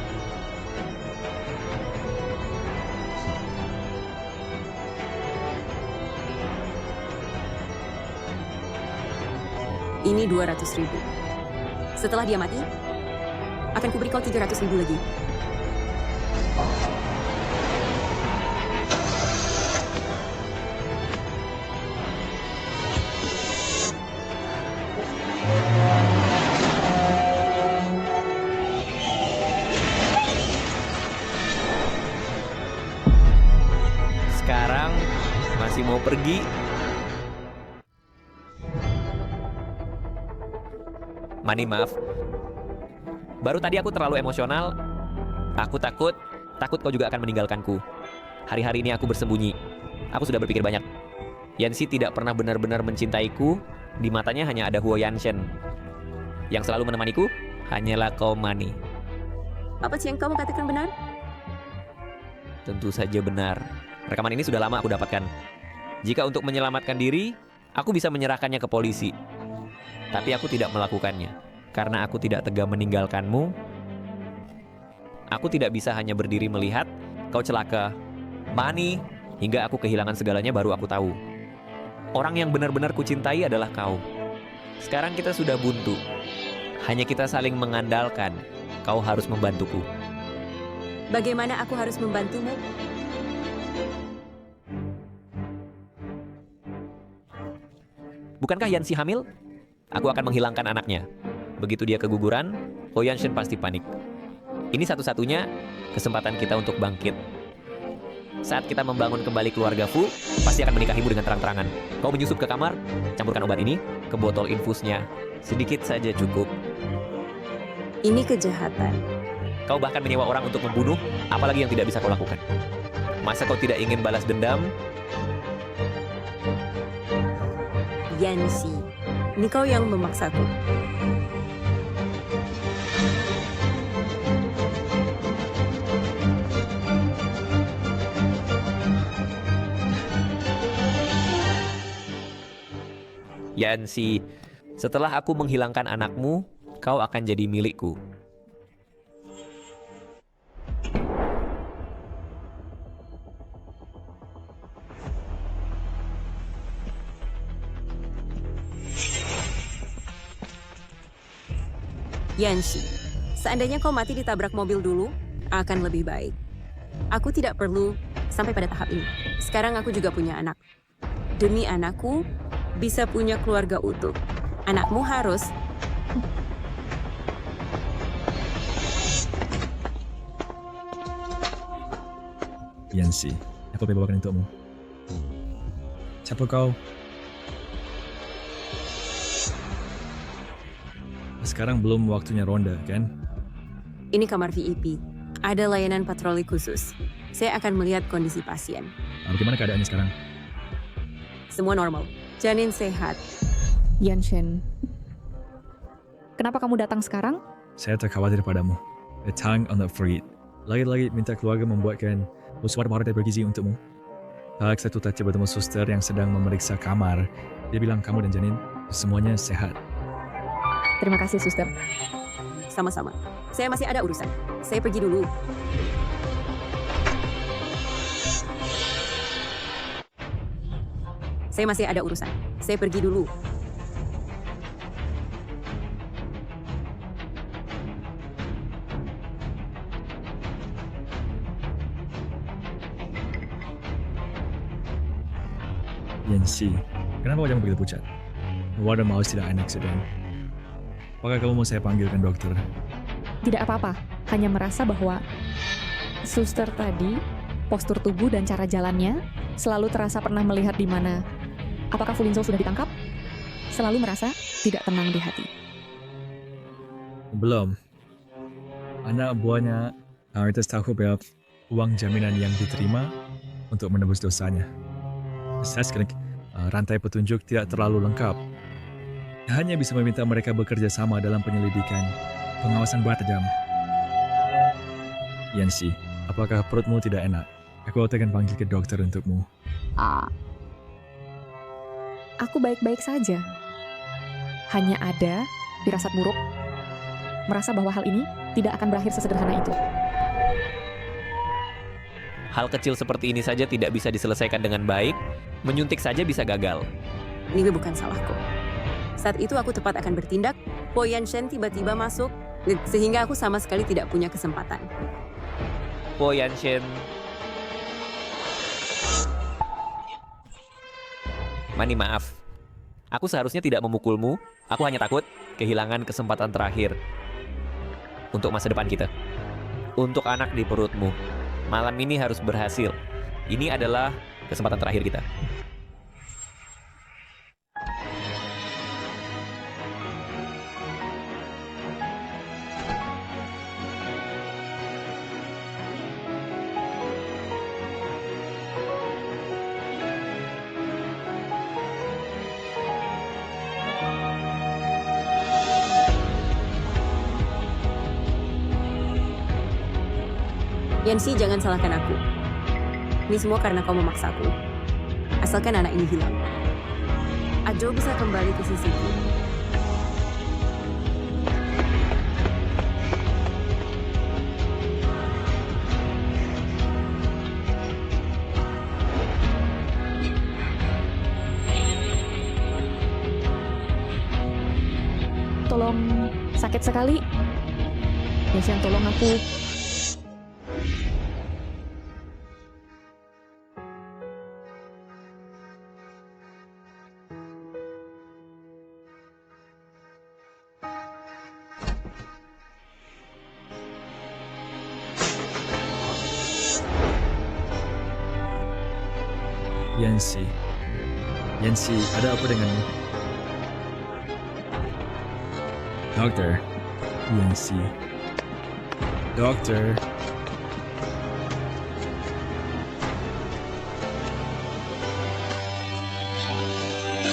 Ini 200.000. Setelah dia mati, akan kuberi kau 300.000 lagi. Sekarang masih mau pergi? Mani, maaf. Baru tadi aku terlalu emosional. Aku takut kau juga akan meninggalkanku. Hari-hari ini aku bersembunyi. Aku sudah berpikir banyak. Yansi tidak pernah benar-benar mencintaiku. Di matanya hanya ada Huo Yanshen. Yang selalu menemaniku hanyalah kau, Mani. Apa sih yang kamu katakan benar? Tentu saja benar. Rekaman ini sudah lama aku dapatkan. Jika untuk menyelamatkan diri, aku bisa menyerahkannya ke polisi. Tapi aku tidak melakukannya. Karena aku tidak tega meninggalkanmu. Aku tidak bisa hanya berdiri melihat kau celaka. Mani, hingga aku kehilangan segalanya baru aku tahu. Orang yang benar-benar kucintai adalah kau. Sekarang kita sudah buntu. Hanya kita saling mengandalkan. Kau harus membantuku. Bagaimana aku harus membantumu? Bukankah Yansi hamil? Aku akan menghilangkan anaknya. Begitu dia keguguran, Huo Yanshen pasti panik. Ini satu-satunya kesempatan kita untuk bangkit. Saat kita membangun kembali keluarga Fu, pasti akan menikahimu dengan terang-terangan. Kau menyusup ke kamar, campurkan obat ini ke botol infusnya. Sedikit saja cukup. Ini kejahatan. Kau bahkan menyewa orang untuk membunuh, apalagi yang tidak bisa kau lakukan. Masa kau tidak ingin balas dendam? Yansi, ini kau yang memaksaku. Yansi, setelah aku menghilangkan anakmu, kau akan jadi milikku. Yansi, seandainya kau mati ditabrak mobil dulu, akan lebih baik. Aku tidak perlu sampai pada tahap ini. Sekarang aku juga punya anak. Demi anakku, bisa punya keluarga utuh. Anakmu harus... Yansi, aku bawakan untukmu. Siapa kau? Sekarang belum waktunya ronda, kan? Ini kamar VIP. Ada layanan patroli khusus. Saya akan melihat kondisi pasien. Bagaimana keadaannya sekarang? Semua normal. Janin sehat. Yanshen, kenapa kamu datang sekarang? Saya terkhawatir padamu. The tongue on the fruit. Lagi-lagi minta keluarga membuatkan suara makanan bergizi untukmu. Saat saya tiba bertemu suster yang sedang memeriksa kamar. Dia bilang kamu dan Janin semuanya sehat. Terima kasih, suster. Sama-sama. Saya masih ada urusan. Saya pergi dulu. Saya masih ada urusan. Saya pergi dulu. Yancy, kenapa wajahmu begitu pucat? Wadah mau tidak enak sedang. Apakah kamu mau saya panggilkan dokter? Tidak apa-apa, hanya merasa bahwa suster tadi, postur tubuh dan cara jalannya selalu terasa pernah melihat di mana. Apakah Fulinzo sudah ditangkap? Selalu merasa tidak tenang di hati. Belum. Anak buahnya harus tahu berapa uang jaminan yang diterima untuk menebus dosanya. Saya sekarang rantai petunjuk tidak terlalu lengkap. Hanya bisa meminta mereka bekerja sama dalam penyelidikan pengawasan berat tajam. Yancy, apakah perutmu tidak enak? Aku akan panggil ke dokter untukmu. Aku baik-baik saja. Hanya ada firasat buruk, merasa bahwa hal ini tidak akan berakhir sesederhana itu. Hal kecil seperti ini saja tidak bisa diselesaikan dengan baik, menyuntik saja bisa gagal. Ini bukan salahku. Saat itu aku tepat akan bertindak, Po Yanshen tiba-tiba masuk, sehingga aku sama sekali tidak punya kesempatan. Po Yanshen. Mani, maaf. Aku seharusnya tidak memukulmu, aku hanya takut kehilangan kesempatan terakhir. Untuk masa depan kita. Untuk anak di perutmu. Malam ini harus berhasil. Ini adalah kesempatan terakhir kita. Yancy, jangan salahkan aku. Ini semua karena kau memaksaku. Asalkan anak ini hilang. Ajo bisa kembali ke sisiku. Tolong, sakit sekali. Yanshan, tolong aku. Yancy, ada apa denganmu? Dokter, Yancy. Dokter.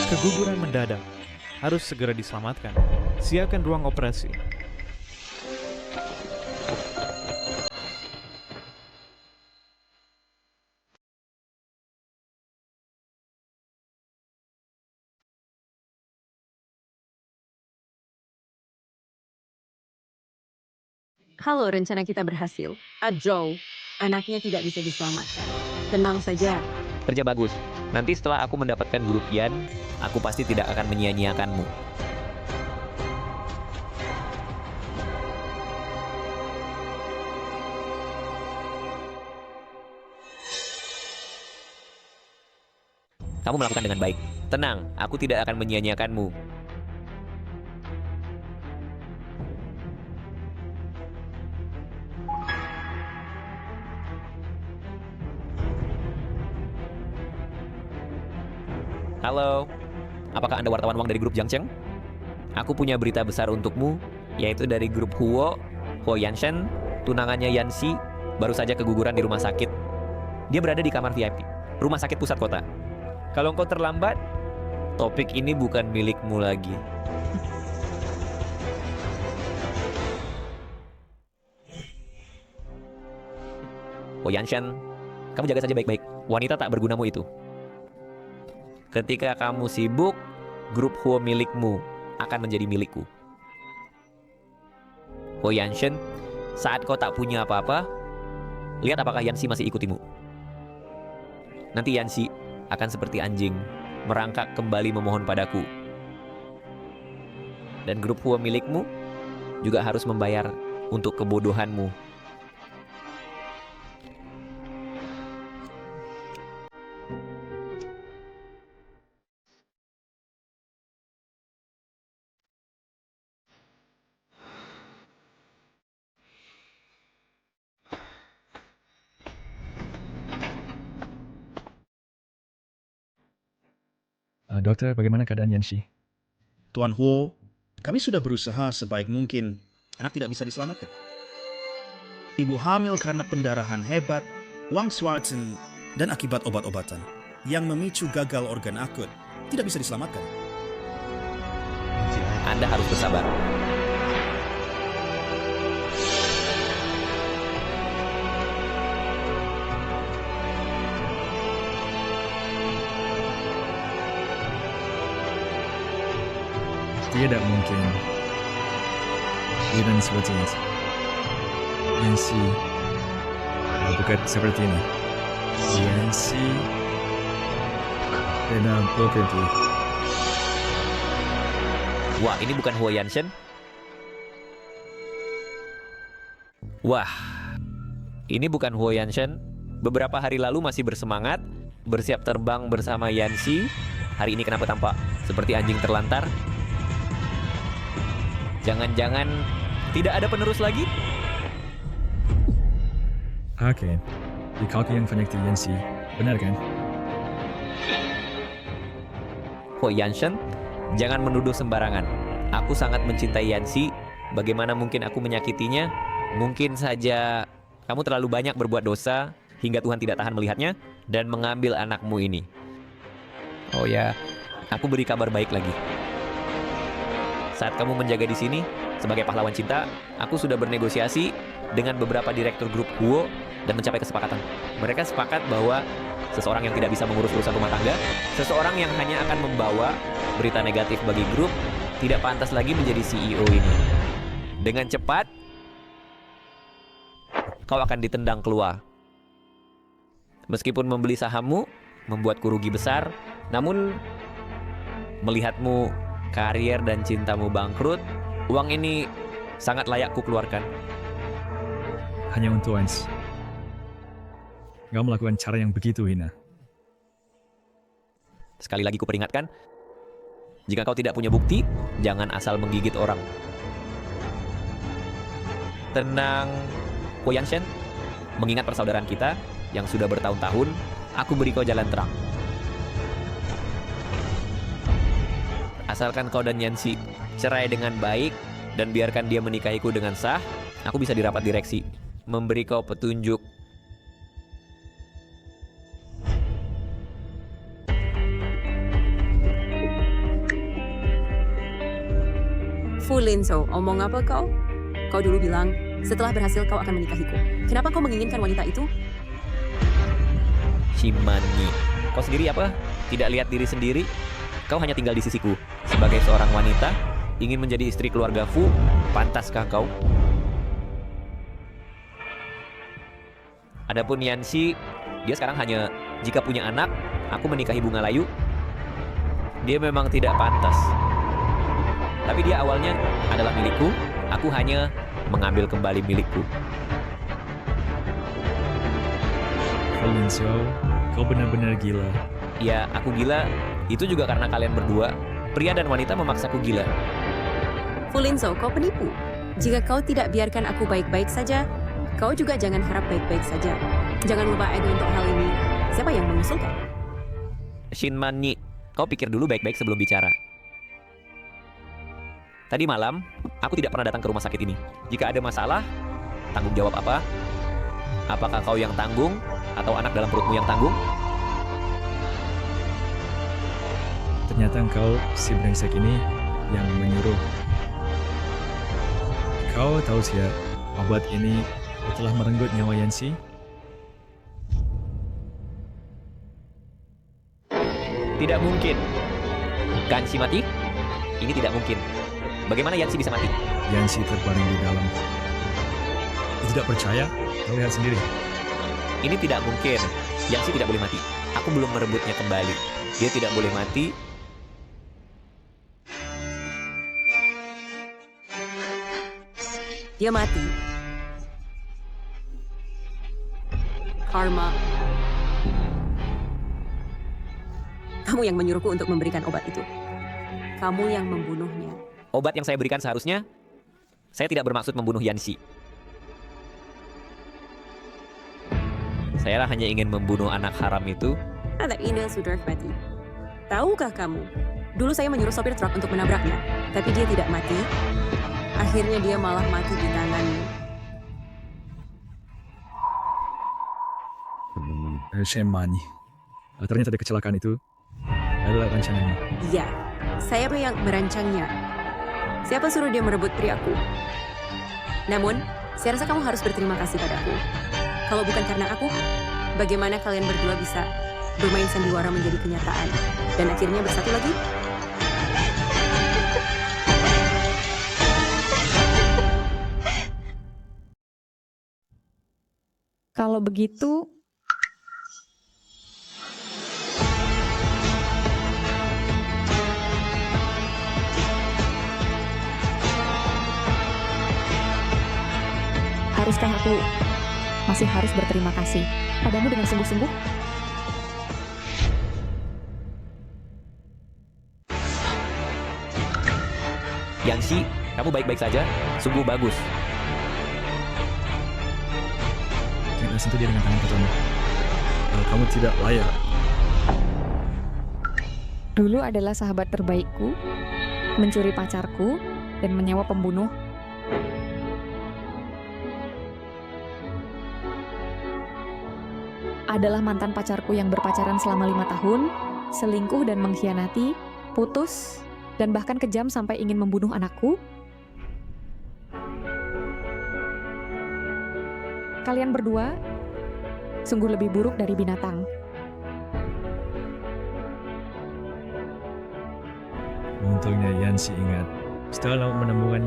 Keguguran mendadak. Harus segera diselamatkan. Siapkan ruang operasi. Halo, rencana kita berhasil. Ajo, anaknya tidak bisa diselamatkan. Tenang saja. Kerja bagus. Nanti setelah aku mendapatkan guru pian, aku pasti tidak akan menyia-nyiakanmu. Kamu melakukan dengan baik. Tenang, aku tidak akan menyia-nyiakanmu. Halo, apakah Anda wartawan uang dari grup Jiangcheng? Aku punya berita besar untukmu, yaitu dari grup Huo, Po Yanshen, tunangannya Yancy, baru saja keguguran di rumah sakit. Dia berada di kamar VIP, rumah sakit pusat kota. Kalau engkau terlambat, topik ini bukan milikmu lagi. Po Yanshen, Kamu jaga saja baik-baik. Wanita tak bergunamu itu. Ketika kamu sibuk, grup Huo milikmu akan menjadi milikku. Huo Yanshen, saat kau tak punya apa-apa, lihat apakah Yanxi masih ikutimu. Nanti Yanxi akan seperti anjing, merangkak kembali memohon padaku. Dan grup Huo milikmu juga harus membayar untuk kebodohanmu. Dokter, bagaimana keadaan Yanxi? Tuan Huo, kami sudah berusaha sebaik mungkin. Anak tidak bisa diselamatkan. Ibu hamil karena pendarahan hebat, Wang Schwarzen, dan akibat obat-obatan yang memicu gagal organ akut tidak bisa diselamatkan. Anda harus bersabar. Tidak mungkin. Tidak seperti ini. Yanxi bukan seperti ini. Yanxi tidak bekerja. Wah, ini bukan Huo Yanshen. Wah, ini bukan Huo Yanshen. Beberapa hari lalu masih bersemangat, bersiap terbang bersama Yanxi. Hari ini kenapa tampak seperti anjing terlantar? Jangan-jangan tidak ada penerus lagi? Oke, di kaki yang banyak di Yanxi, benar kan? Huo Yanshen, jangan menuduh sembarangan. Aku sangat mencintai Yanxi. Bagaimana mungkin aku menyakitinya? Mungkin saja kamu terlalu banyak berbuat dosa hingga Tuhan tidak tahan melihatnya dan mengambil anakmu ini. Oh ya, aku beri kabar baik lagi. Saat kamu menjaga di sini, sebagai pahlawan cinta, aku sudah bernegosiasi dengan beberapa direktur grup Huo dan mencapai kesepakatan. Mereka sepakat bahwa seseorang yang tidak bisa mengurus urusan rumah tangga, seseorang yang hanya akan membawa berita negatif bagi grup, tidak pantas lagi menjadi CEO ini. Dengan cepat, kau akan ditendang keluar. Meskipun membeli sahammu membuatku rugi besar, namun melihatmu karier dan cintamu bangkrut, uang ini sangat layak ku keluarkan. Hanya untuk Ans. Kau melakukan cara yang begitu hina. Sekali lagi ku peringatkan, jika kau tidak punya bukti, jangan asal menggigit orang. Tenang, Huo Yanshen. Mengingat persaudaraan kita yang sudah bertahun-tahun, aku beri kau jalan terang. Asalkan kau dan Yanxi cerai dengan baik dan biarkan dia menikahiku dengan sah, aku bisa dirapat direksi, memberi kau petunjuk. Fu Linzhou, omong apa kau? Kau dulu bilang, setelah berhasil kau akan menikahiku. Kenapa kau menginginkan wanita itu? Shimani, kau sendiri apa? Tidak lihat diri sendiri? Kau hanya tinggal di sisiku. Sebagai seorang wanita, ingin menjadi istri keluarga Fu, pantaskah kau? Adapun Yanxi, dia sekarang hanya jika punya anak, aku menikahi Bunga Layu. Dia memang tidak pantas. Tapi dia awalnya adalah milikku, aku hanya mengambil kembali milikku. Linzhou, kau benar-benar gila. Ya, aku gila. Itu juga karena kalian berdua, pria dan wanita memaksaku gila. Fu Linzhou, kau penipu. Jika kau tidak biarkan aku baik-baik saja, kau juga jangan harap baik-baik saja. Jangan lupa ego untuk hal ini. Siapa yang mengusulkan? Shinmani, kau pikir dulu baik-baik sebelum bicara. Tadi malam, aku tidak pernah datang ke rumah sakit ini. Jika ada masalah, tanggung jawab apa? Apakah kau yang tanggung, atau anak dalam perutmu yang tanggung? Ternyata engkau si brengsek ini yang menyuruh. Kau tahu siapa obat ini telah merenggut nyawa Yanxi? Tidak mungkin. Yansi mati? Ini tidak mungkin. Bagaimana Yansi bisa mati? Yansi terbaring di dalam. Tidak percaya? Kau lihat sendiri. Ini tidak mungkin. Yansi tidak boleh mati. Aku belum merebutnya kembali. Dia tidak boleh mati. Dia mati. Karma. Kamu yang menyuruhku untuk memberikan obat itu. Kamu yang membunuhnya. Obat yang saya berikan seharusnya, saya tidak bermaksud membunuh Yansi. Saya hanya ingin membunuh anak haram itu. Anak indah sudah mati. Tahukah kamu? Dulu saya menyuruh sopir truk untuk menabraknya, tapi dia tidak mati. Akhirnya dia malah mati di tanganmu. Shemani. Ternyata di kecelakaan itu adalah rancanganmu. Iya, saya yang merancangnya. Siapa suruh dia merebut priaku? Namun, saya rasa kamu harus berterima kasih padaku. Kalau bukan karena aku, bagaimana kalian berdua bisa bermain sandiwara menjadi kenyataan dan akhirnya bersatu lagi? Kalau begitu, haruskah aku masih harus berterima kasih padamu dengan sungguh-sungguh? Yansi, kamu baik-baik saja? Sungguh bagus. Jangan sentuh dia dengan tangan kotormu. Kamu tidak layak. Dulu adalah sahabat terbaikku, mencuri pacarku, dan menyewa pembunuh. Adalah mantan pacarku yang berpacaran selama 5 tahun, selingkuh dan mengkhianati, putus, dan bahkan kejam sampai ingin membunuh anakku. Kalian berdua sungguh lebih buruk dari binatang. Untungnya Yansi ingat. Setelah menemukan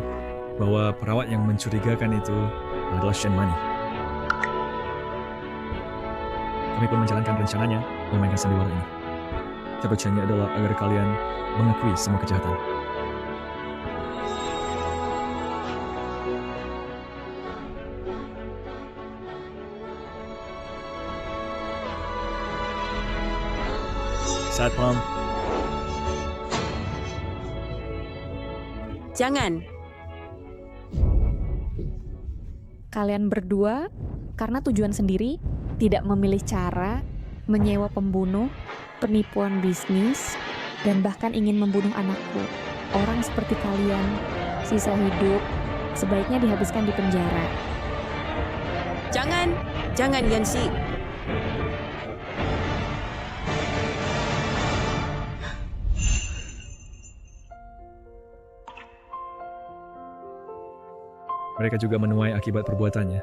bahwa perawat yang mencurigakan itu adalah Shemani. Kami pun menjalankan rencananya memainkan sandiwara ini. Tujuannya adalah agar kalian mengakui semua kejahatan. Satpam. Jangan. Kalian berdua, karena tujuan sendiri, tidak memilih cara, menyewa pembunuh, penipuan bisnis, dan bahkan ingin membunuh anakku. Orang seperti kalian, sisa hidup, sebaiknya dihabiskan di penjara. Jangan. Jangan, Yansi. Mereka juga menuai akibat perbuatannya.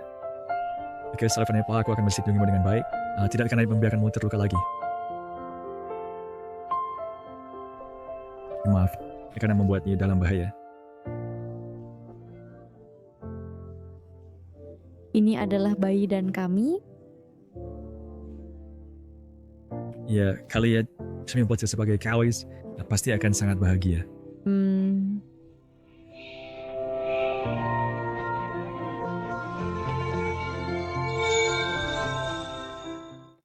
Jika setelah Nepal aku akan melindungimu dengan baik, tidak akan membiarkanmu terluka lagi. Maaf, karena membuatnya dalam bahaya. Ini adalah bayi dan kami. Ya, kalian membuatnya sebagai kawis, pasti akan sangat bahagia.